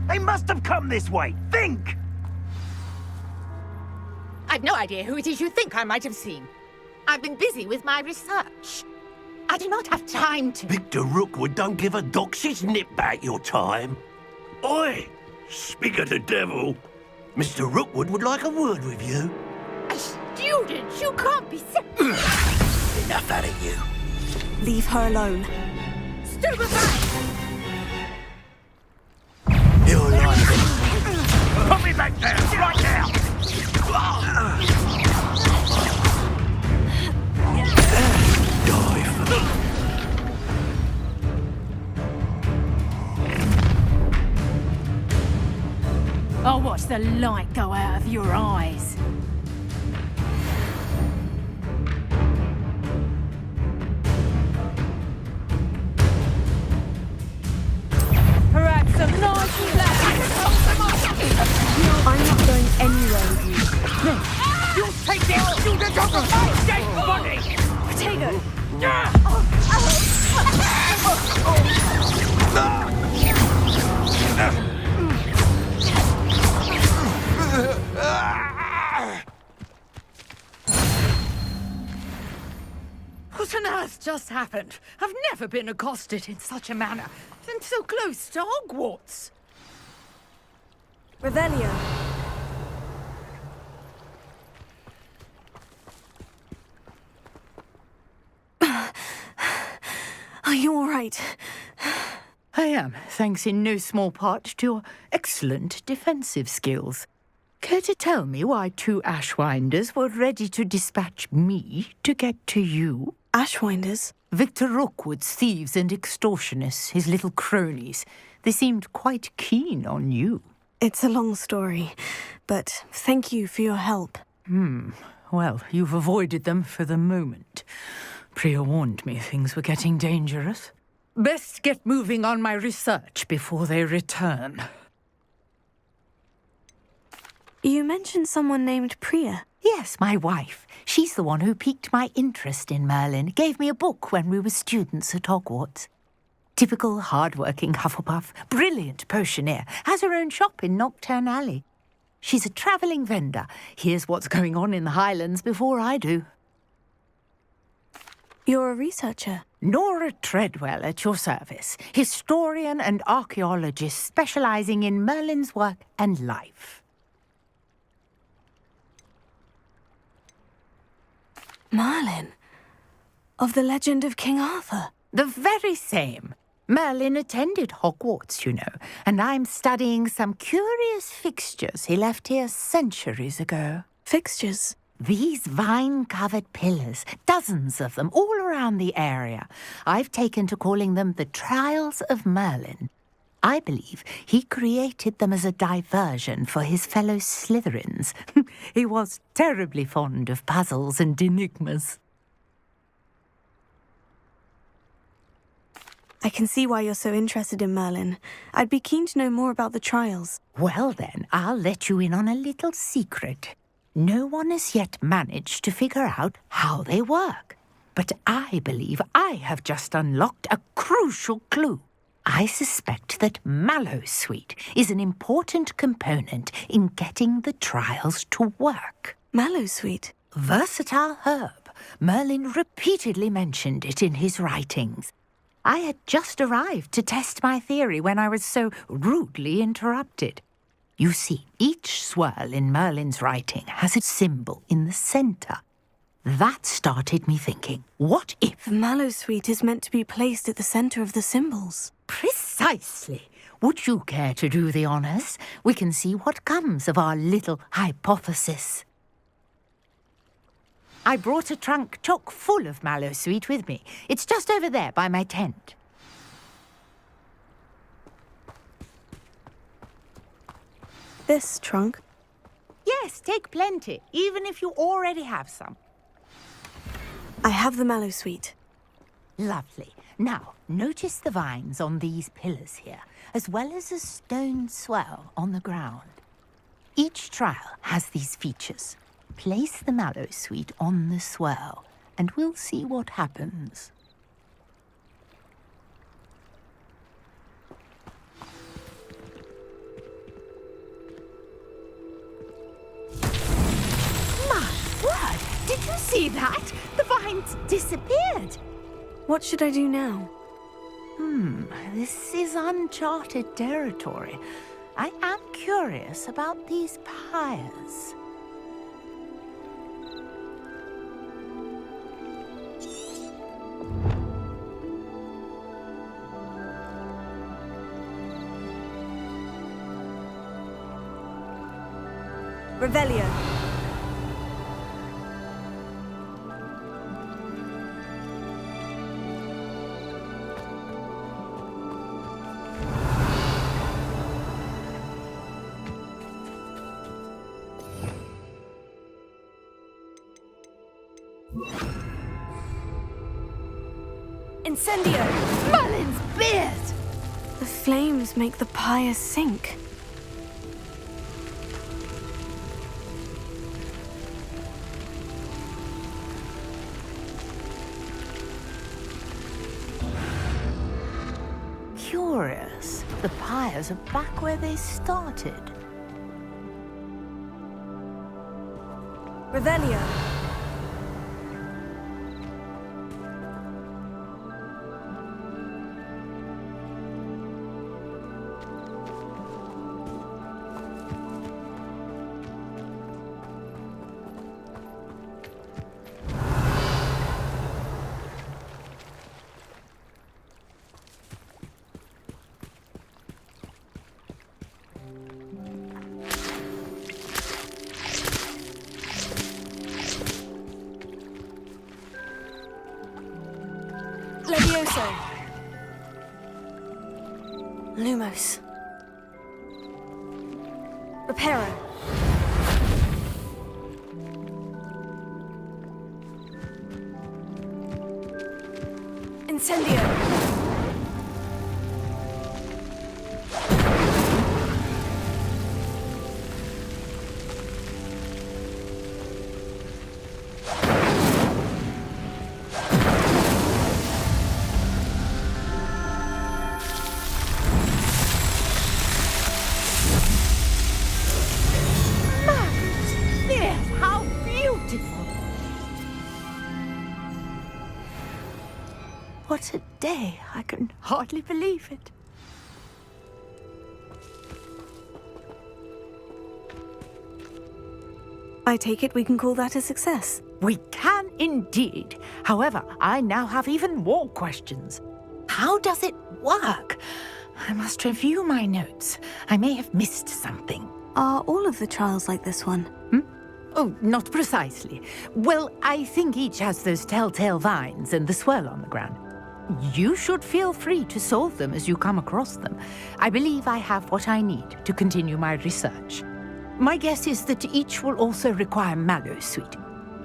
They must have come this way. Think! I've no idea who it is you think I might have seen. I've been busy with my research. I do not have time to... Victor Rookwood don't give a doxy's nip back your time. Oi! Speak of the devil. Mr. Rookwood would like a word with you. A student? You can't be Enough out of you. Leave her alone. Stupid back! You're like Put me back there, right now! die for me. I'll watch the light go out of your eyes. Perhaps some nice I'm not going anywhere with you. No. You'll take this student off of my dead body! Potato! What on earth just happened? I've never been accosted in such a manner, and so close to Hogwarts. Revelio. Are you all right? I am, thanks in no small part to your excellent defensive skills. Care to tell me why 2 Ashwinders were ready to dispatch me to get to you? Ashwinders? Victor Rookwood's thieves and extortionists, his little cronies. They seemed quite keen on you. It's a long story, but thank you for your help. Well, you've avoided them for the moment. Priya warned me things were getting dangerous. Best get moving on my research before they return. You mentioned someone named Priya. Yes, my wife. She's the one who piqued my interest in Merlin, gave me a book when we were students at Hogwarts. Typical hard-working Hufflepuff, brilliant potioneer, has her own shop in Nocturne Alley. She's a travelling vendor. Hears what's going on in the Highlands before I do. You're a researcher? Nora Treadwell at your service, historian and archaeologist specialising in Merlin's work and life. Merlin? Of the legend of King Arthur? The very same. Merlin attended Hogwarts, you know, and I'm studying some curious fixtures he left here centuries ago. Fixtures? These vine-covered pillars, dozens of them, all around the area. I've taken to calling them the Trials of Merlin. I believe he created them as a diversion for his fellow Slytherins. He was terribly fond of puzzles and enigmas. I can see why you're so interested in Merlin. I'd be keen to know more about the trials. Well then, I'll let you in on a little secret. No one has yet managed to figure out how they work. But I believe I have just unlocked a crucial clue. I suspect that Mallowsweet is an important component in getting the trials to work. Mallowsweet? Versatile herb. Merlin repeatedly mentioned it in his writings. I had just arrived to test my theory when I was so rudely interrupted. You see, each swirl in Merlin's writing has a symbol in the centre. That started me thinking, what if... The Mallowsweet is meant to be placed at the centre of the symbols. Precisely. Would you care to do the honours? We can see what comes of our little hypothesis. I brought a trunk chock full of Mallowsweet with me. It's just over there by my tent. This trunk? Yes, take plenty, even if you already have some. I have the Mallowsweet. Lovely. Now, notice the vines on these pillars here, as well as a stone swirl on the ground. Each trial has these features. Place the Mallowsweet on the swirl, and we'll see what happens. My word! Did you see that? The vines disappeared. What should I do now? This is uncharted territory. I am curious about these pyres. Revelio. Incendio! Merlin's beard! The flames make the pyre sink. Curious. The pyres are back where they started. Revelio. Levioso. Lumos. Reparo. Incendio. How beautiful! What a day! I can hardly believe it. I take it we can call that a success. We can indeed. However, I now have even more questions. How does it work? I must review my notes. I may have missed something. Are all of the trials like this one? Oh, not precisely. Well, I think each has those telltale vines and the swirl on the ground. You should feel free to solve them as you come across them. I believe I have what I need to continue my research. My guess is that each will also require Mallow Sweet,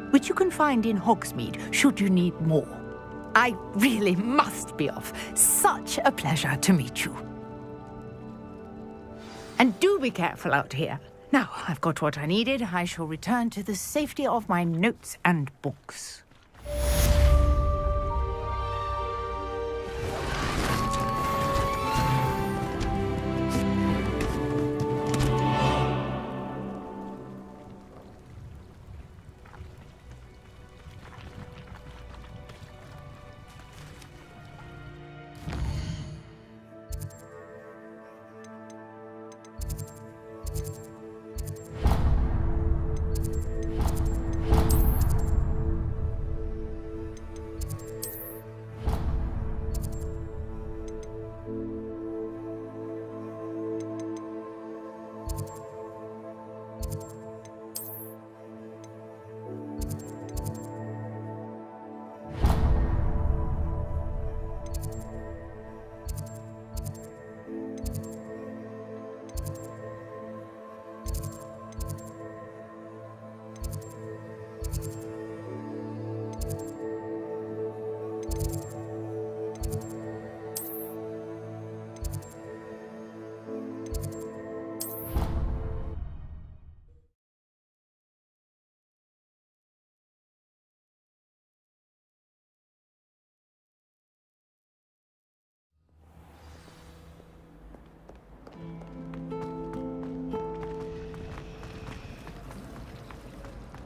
which you can find in Hogsmeade should you need more. I really must be off. Such a pleasure to meet you. And do be careful out here. Now I've got what I needed, I shall return to the safety of my notes and books.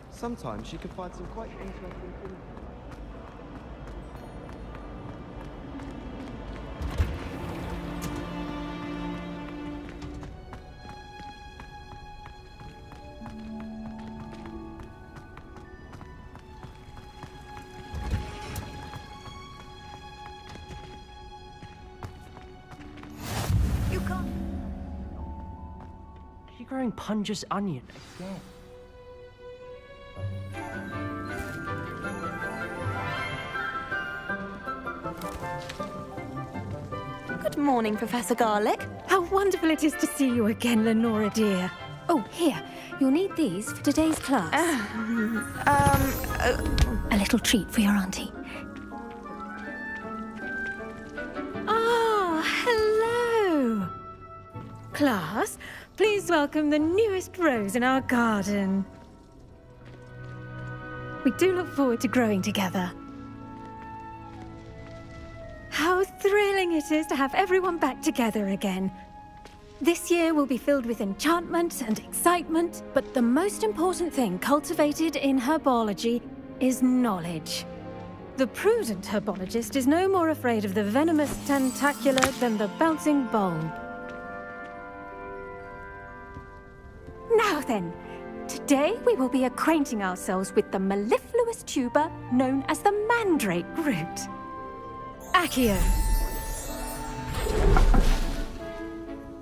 Sometimes you can find some quite interesting things. throwing Punja's onion again. Good morning, Professor Garlick. How wonderful it is to see you again, Lenora dear. Oh, here. You'll need these for today's class. A little treat for your auntie. Oh, hello. Class, please welcome the newest rose in our garden. We do look forward to growing together. How thrilling it is to have everyone back together again. This year will be filled with enchantment and excitement, but the most important thing cultivated in herbology is knowledge. The prudent herbologist is no more afraid of the venomous tentacula than the bouncing bulb. Now then, today we will be acquainting ourselves with the mellifluous tuber known as the mandrake root. Accio.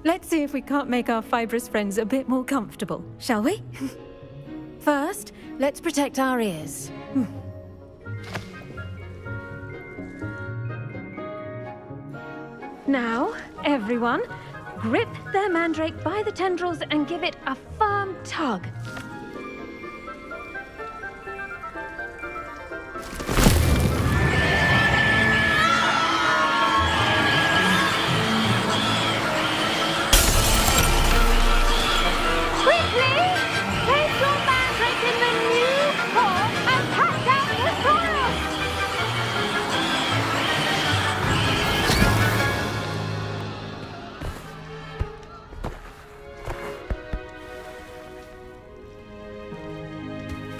Let's see if we can't make our fibrous friends a bit more comfortable, shall we? First, let's protect our ears. Now, everyone, grip their mandrake by the tendrils and give it a firm tug.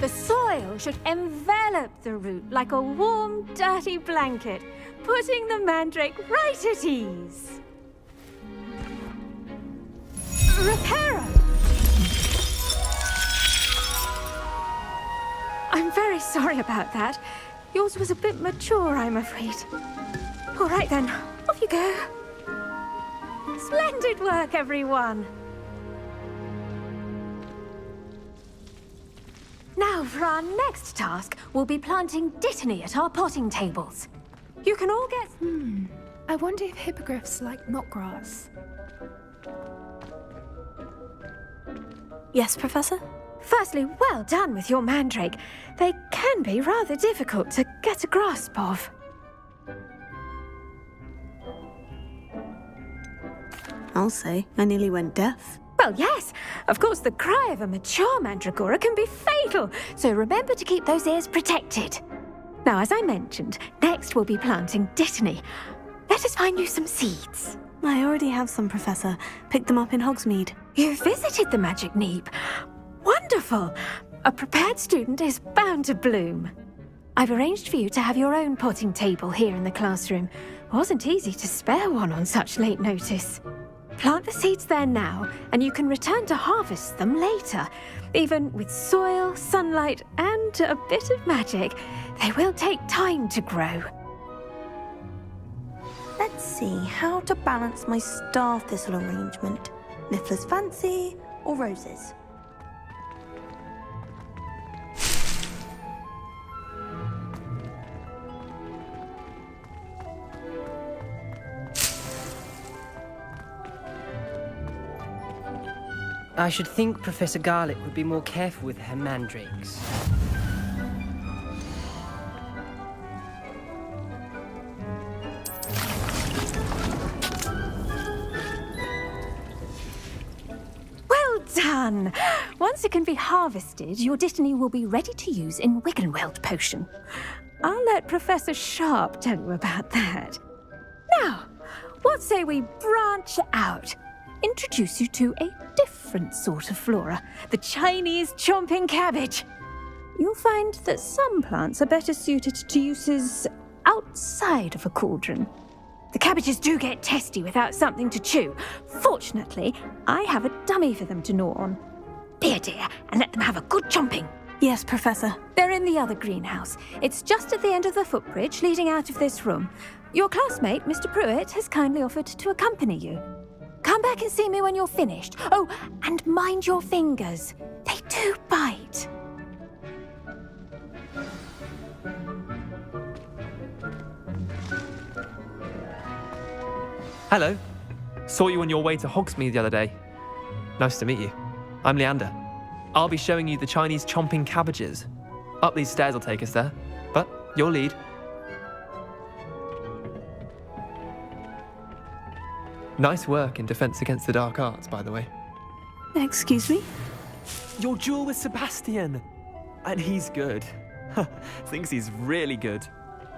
The soil should envelop the root like a warm, dirty blanket, putting the mandrake right at ease. Reparo! I'm very sorry about that. Yours was a bit mature, I'm afraid. All right then, off you go. Splendid work, everyone. Now, for our next task, we'll be planting dittany at our potting tables. You can all get... I wonder if hippogriffs like knotgrass. Yes, Professor? Firstly, well done with your mandrake. They can be rather difficult to get a grasp of. I'll say, I nearly went deaf. Well, yes. Of course, the cry of a mature mandragora can be fatal, so remember to keep those ears protected. Now, as I mentioned, next we'll be planting dittany. Let us find you some seeds. I already have some, Professor. Picked them up in Hogsmeade. You visited the Magic Neep. Wonderful. A prepared student is bound to bloom. I've arranged for you to have your own potting table here in the classroom. Wasn't easy to spare one on such late notice. Plant the seeds there now, and you can return to harvest them later. Even with soil, sunlight, and a bit of magic, they will take time to grow. Let's see how to balance my star thistle arrangement. Niffler's Fancy or roses? I should think Professor Garlick would be more careful with her mandrakes. Well done! Once it can be harvested, your dittany will be ready to use in Wiggenweld potion. I'll let Professor Sharp tell you about that. Now, what say we branch out? Introduce you to a different sort of flora, the Chinese chomping cabbage. You'll find that some plants are better suited to uses outside of a cauldron. The cabbages do get testy without something to chew. Fortunately, I have a dummy for them to gnaw on. Here, dear, and let them have a good chomping. Yes, Professor. They're in the other greenhouse. It's just at the end of the footbridge leading out of this room. Your classmate, Mr. Pruitt, has kindly offered to accompany you. Come back and see me when you're finished. Oh, and mind your fingers. They do bite. Hello. Saw you on your way to Hogsmeade the other day. Nice to meet you. I'm Leander. I'll be showing you the Chinese chomping cabbages. Up these stairs will take us there, but your lead. Nice work in Defense Against the Dark Arts, by the way. Excuse me? Your duel with Sebastian! And he's good. Thinks he's really good.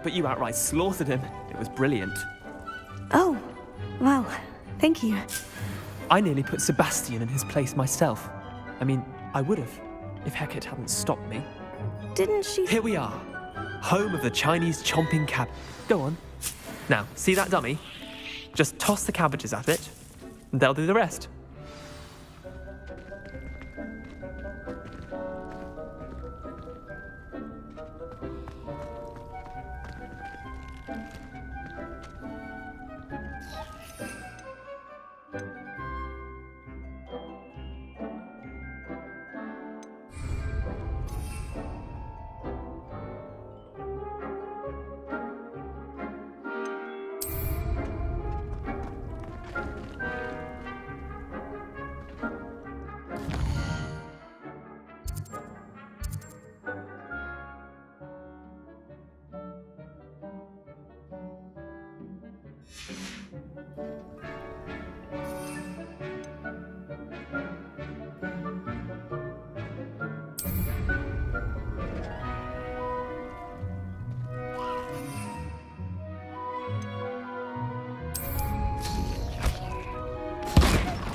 But you outright slaughtered him. It was brilliant. Oh, well, thank you. I nearly put Sebastian in his place myself. I mean, I would have, if Hecate hadn't stopped me. Didn't she? Here we are. Home of the Chinese chomping cab. Go on. Now, see that dummy? Just toss the cabbages at it, and they'll do the rest.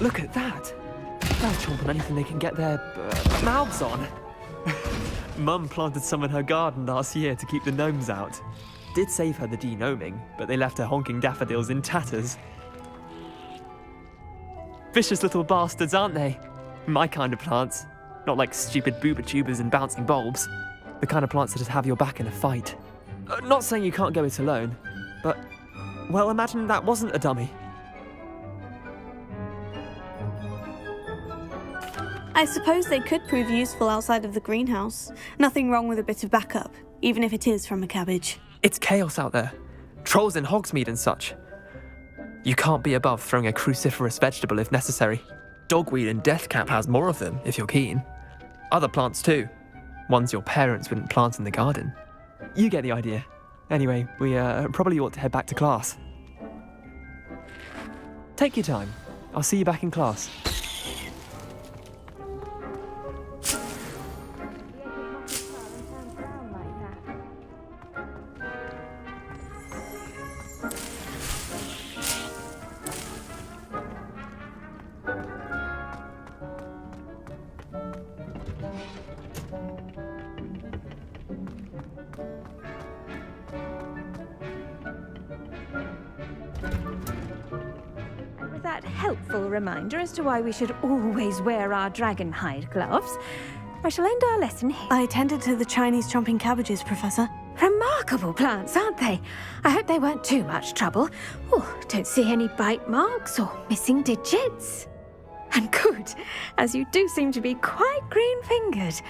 Look at that! They'll chomp on anything they can get their mouths on. Mum planted some in her garden last year to keep the gnomes out. Did save her the de-gnoming, but they left her honking daffodils in tatters. Vicious little bastards, aren't they? My kind of plants. Not like stupid booba tubers and bouncing bulbs. The kind of plants that just have your back in a fight. Not saying you can't go it alone, but, well, imagine that wasn't a dummy. I suppose they could prove useful outside of the greenhouse. Nothing wrong with a bit of backup, even if it is from a cabbage. It's chaos out there. Trolls in Hogsmeade and such. You can't be above throwing a cruciferous vegetable if necessary. Dogweed and deathcap has more of them, if you're keen. Other plants too. Ones your parents wouldn't plant in the garden. You get the idea. Anyway, we probably ought to head back to class. Take your time. I'll see you back in class. That helpful reminder as to why we should always wear our dragon hide gloves, I shall end our lesson here. I attended to the Chinese chomping cabbages, Professor. Remarkable plants, aren't they? I hope they weren't too much trouble. Oh, don't see any bite marks or missing digits. And good, as you do seem to be quite green-fingered.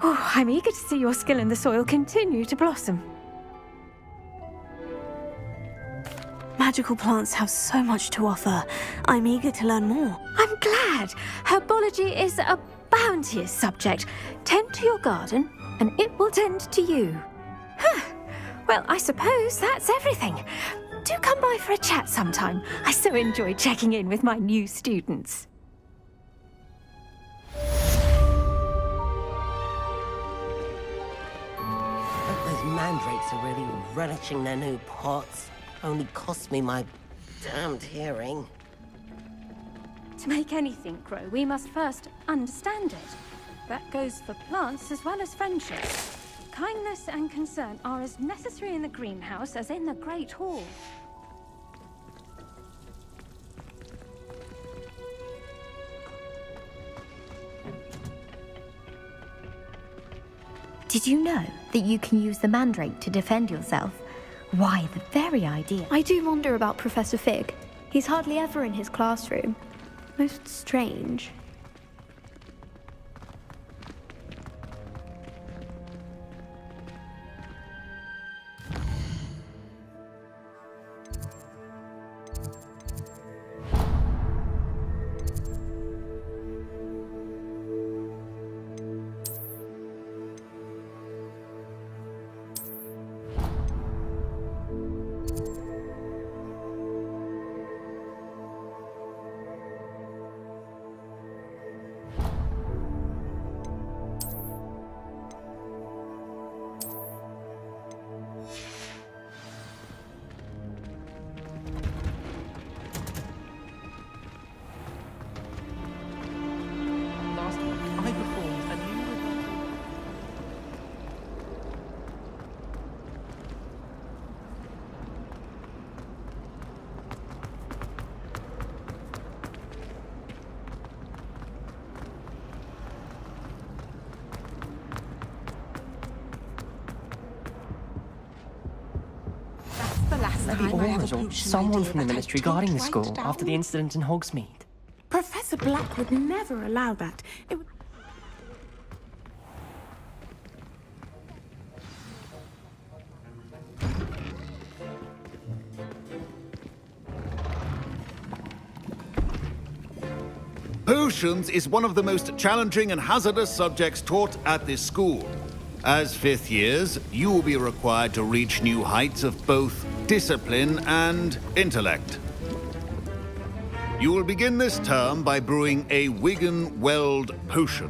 Oh, I'm eager to see your skill in the soil continue to blossom. Magical plants have so much to offer. I'm eager to learn more. I'm glad. Herbology is a bounteous subject. Tend to your garden, and it will tend to you. Well, I suppose that's everything. Do come by for a chat sometime. I so enjoy checking in with my new students. Those mandrakes are really relishing their new pots. Only cost me my damned hearing. To make anything grow, we must first understand it. That goes for plants as well as friendship. Kindness and concern are as necessary in the greenhouse as in the Great Hall. Did you know that you can use the mandrake to defend yourself? Why, the very idea. I do wonder about Professor Fig. He's hardly ever in his classroom. Most strange. Someone from the ministry guarding the school after the incident in Hogsmeade. Professor Black would never allow that. It would... Potions is one of the most challenging and hazardous subjects taught at this school. As fifth years, you will be required to reach new heights of both discipline and intellect. You will begin this term by brewing a Wiggenweld potion.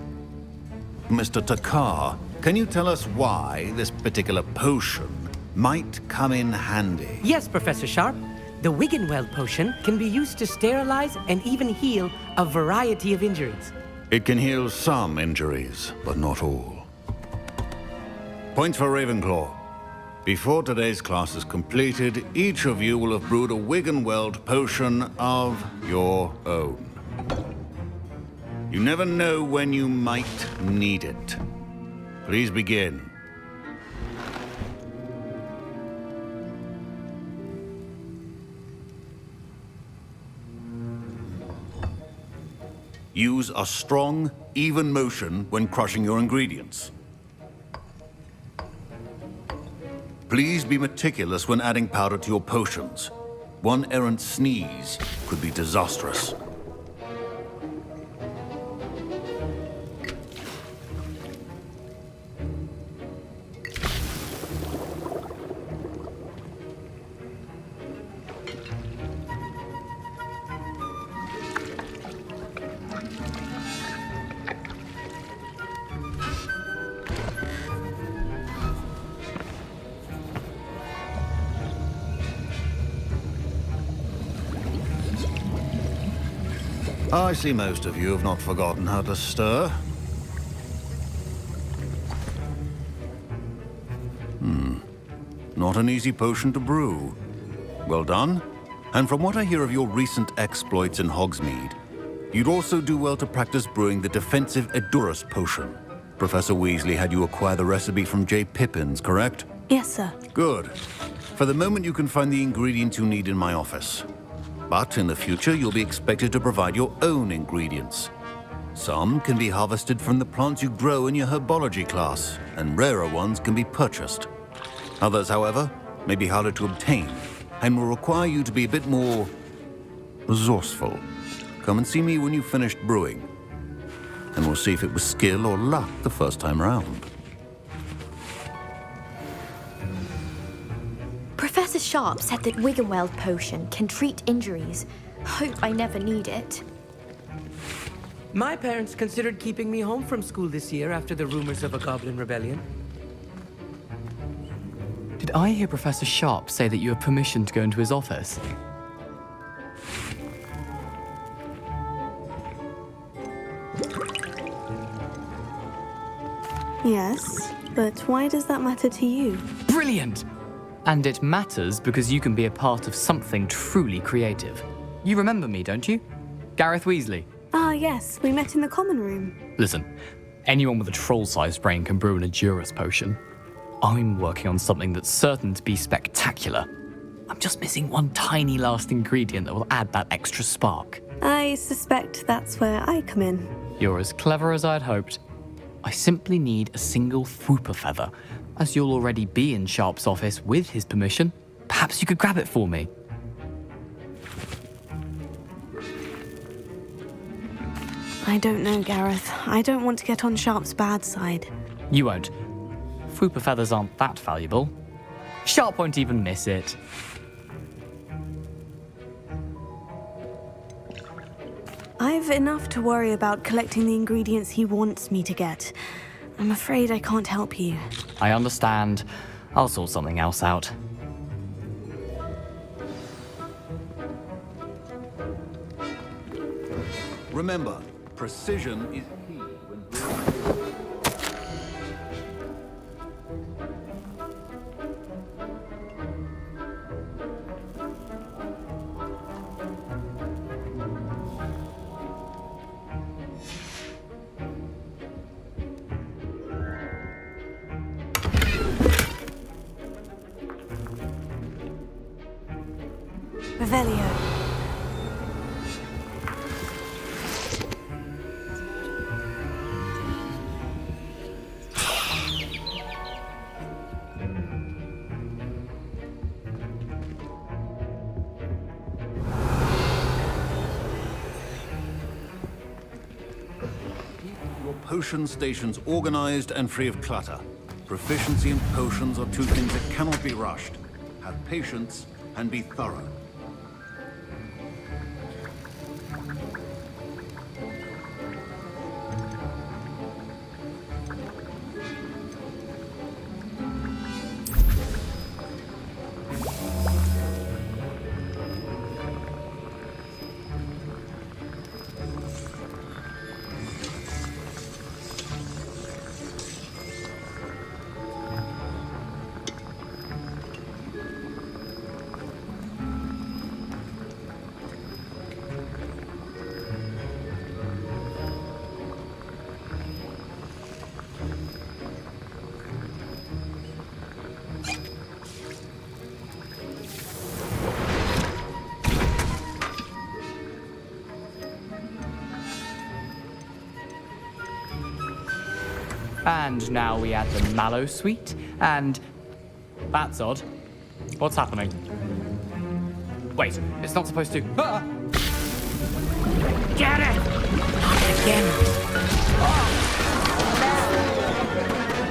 Mr. Takar, can you tell us why this particular potion might come in handy? Yes, Professor Sharp. The Wiggenweld potion can be used to sterilize and even heal a variety of injuries. It can heal some injuries, but not all. Points for Ravenclaw. Before today's class is completed, each of you will have brewed a Wiggenweld potion of your own. You never know when you might need it. Please begin. Use a strong, even motion when crushing your ingredients. Please be meticulous when adding powder to your potions. One errant sneeze could be disastrous. I see most of you have not forgotten how to stir. Not an easy potion to brew. Well done. And from what I hear of your recent exploits in Hogsmeade, you'd also do well to practice brewing the defensive Edurus potion. Professor Weasley had you acquire the recipe from J. Pippins, correct? Yes, sir. Good. For the moment, you can find the ingredients you need in my office. But in the future, you'll be expected to provide your own ingredients. Some can be harvested from the plants you grow in your herbology class, and rarer ones can be purchased. Others, however, may be harder to obtain, and will require you to be a bit more resourceful. Come and see me when you've finished brewing, and we'll see if it was skill or luck the first time round. Professor Sharp said that Wiggenweld potion can treat injuries. Hope I never need it. My parents considered keeping me home from school this year after the rumors of a goblin rebellion. Did I hear Professor Sharp say that you have permission to go into his office? Yes, but why does that matter to you? Brilliant! And it matters because you can be a part of something truly creative. You remember me, don't you? Gareth Weasley. Ah, yes, we met in the common room. Listen, anyone with a troll-sized brain can brew an Edurus potion. I'm working on something that's certain to be spectacular. I'm just missing one tiny last ingredient that will add that extra spark. I suspect that's where I come in. You're as clever as I'd hoped. I simply need a single Fwooper feather. As you'll already be in Sharp's office with his permission, perhaps you could grab it for me. I don't know, Gareth. I don't want to get on Sharp's bad side. You won't. Fwooper feathers aren't that valuable. Sharp won't even miss it. I've enough to worry about collecting the ingredients he wants me to get. I'm afraid I can't help you. I understand. I'll sort something else out. Remember, precision is key when... Revelio. Your potion stations organized and free of clutter. Proficiency in potions are two things that cannot be rushed. Have patience and be thorough. And now we add the mallow sweet, and... That's odd. What's happening? Wait, it's not supposed to... Ah! Get it! Not again!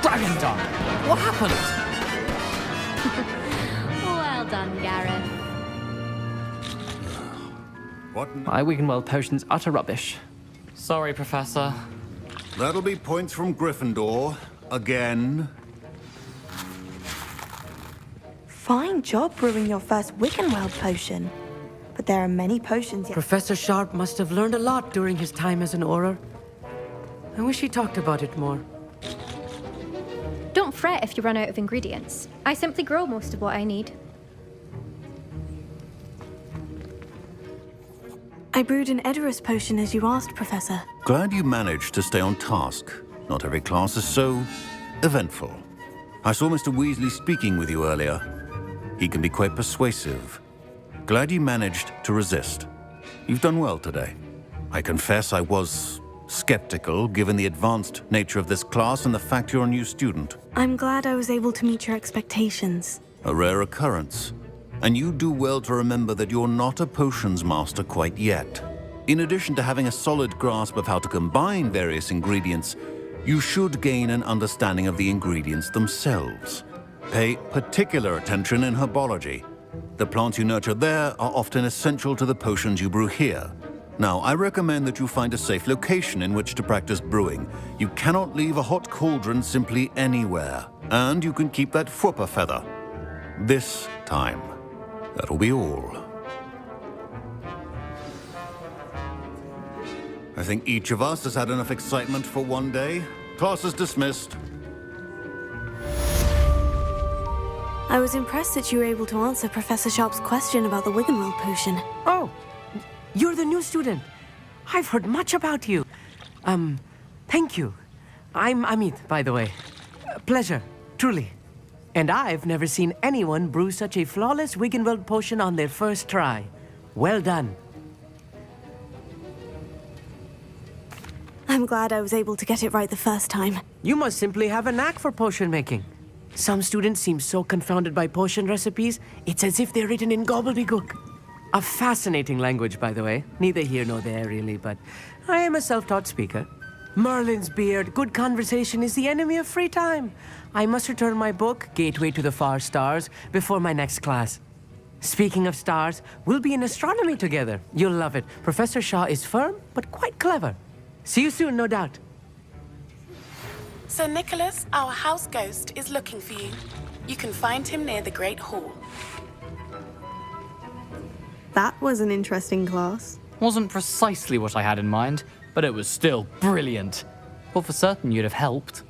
Dragon Dung! What happened? Well done, Gareth. My Wiggenweld potion's utter rubbish. Sorry, Professor. That'll be points from Gryffindor. Again. Fine job brewing your first Wiggenweld potion. But there are many potions yet. Professor Sharp must have learned a lot during his time as an Auror. I wish he talked about it more. Don't fret if you run out of ingredients. I simply grow most of what I need. I brewed an Edorus potion as you asked, Professor. Glad you managed to stay on task. Not every class is so eventful. I saw Mr. Weasley speaking with you earlier. He can be quite persuasive. Glad you managed to resist. You've done well today. I confess I was skeptical, given the advanced nature of this class and the fact you're a new student. I'm glad I was able to meet your expectations. A rare occurrence. And you do well to remember that you're not a potions master quite yet. In addition to having a solid grasp of how to combine various ingredients, you should gain an understanding of the ingredients themselves. Pay particular attention in herbology. The plants you nurture there are often essential to the potions you brew here. Now, I recommend that you find a safe location in which to practice brewing. You cannot leave a hot cauldron simply anywhere. And you can keep that Fwooper feather. This time. That'll be all. I think each of us has had enough excitement for one day. Class is dismissed. I was impressed that you were able to answer Professor Sharp's question about the Wiggenweld potion. Oh, you're the new student. I've heard much about you. Thank you. I'm Amit, by the way. Pleasure, truly. And I've never seen anyone brew such a flawless Wiggenweld potion on their first try. Well done. I'm glad I was able to get it right the first time. You must simply have a knack for potion making. Some students seem so confounded by potion recipes, it's as if they're written in gobbledygook. A fascinating language, by the way. Neither here nor there, really, but I am a self-taught speaker. Merlin's beard, good conversation is the enemy of free time. I must return my book, Gateway to the Far Stars, before my next class. Speaking of stars, we'll be in astronomy together. You'll love it. Professor Shaw is firm, but quite clever. See you soon, no doubt. Sir Nicholas, our house ghost, is looking for you. You can find him near the Great Hall. That was an interesting class. Wasn't precisely what I had in mind, but it was still brilliant. Well, for certain you'd have helped.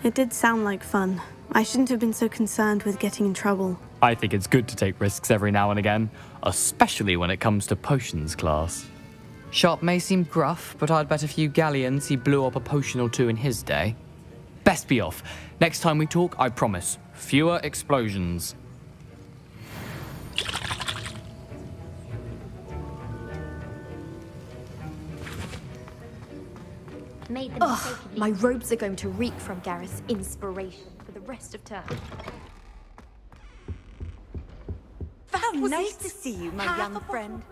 It did sound like fun. I shouldn't have been so concerned with getting in trouble. I think it's good to take risks every now and again, especially when it comes to potions class. Sharp may seem gruff, but I'd bet a few galleons he blew up a potion or two in his day. Best be off. Next time we talk, I promise, fewer explosions. Ugh, my robes are going to reek from Gareth's inspiration for the rest of term. How nice to see you, my young friend.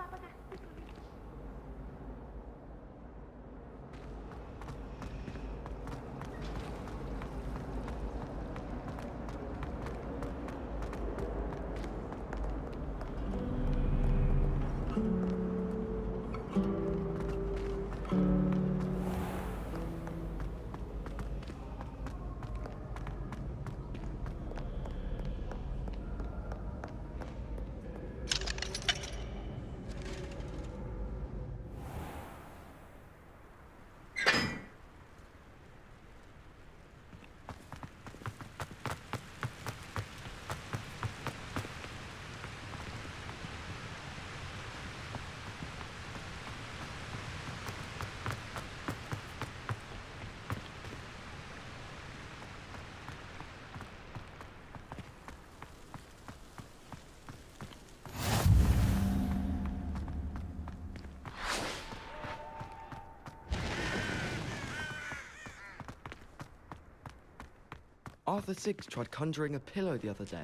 Arthur Siggs tried conjuring a pillow the other day.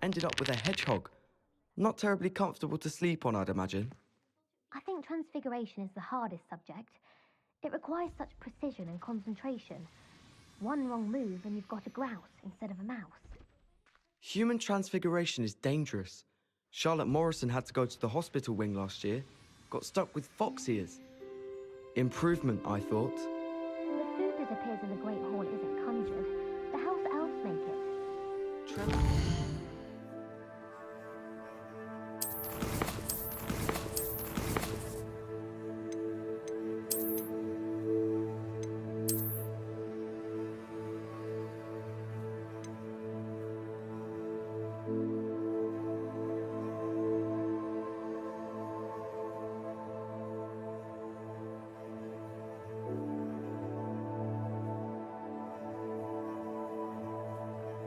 Ended up with a hedgehog. Not terribly comfortable to sleep on, I'd imagine. I think transfiguration is the hardest subject. It requires such precision and concentration. One wrong move and you've got a grouse instead of a mouse. Human transfiguration is dangerous. Charlotte Morrison had to go to the hospital wing last year. Got stuck with fox ears. Improvement, I thought. The food that appears in the Great Hall isn't conjured. The house elves make it.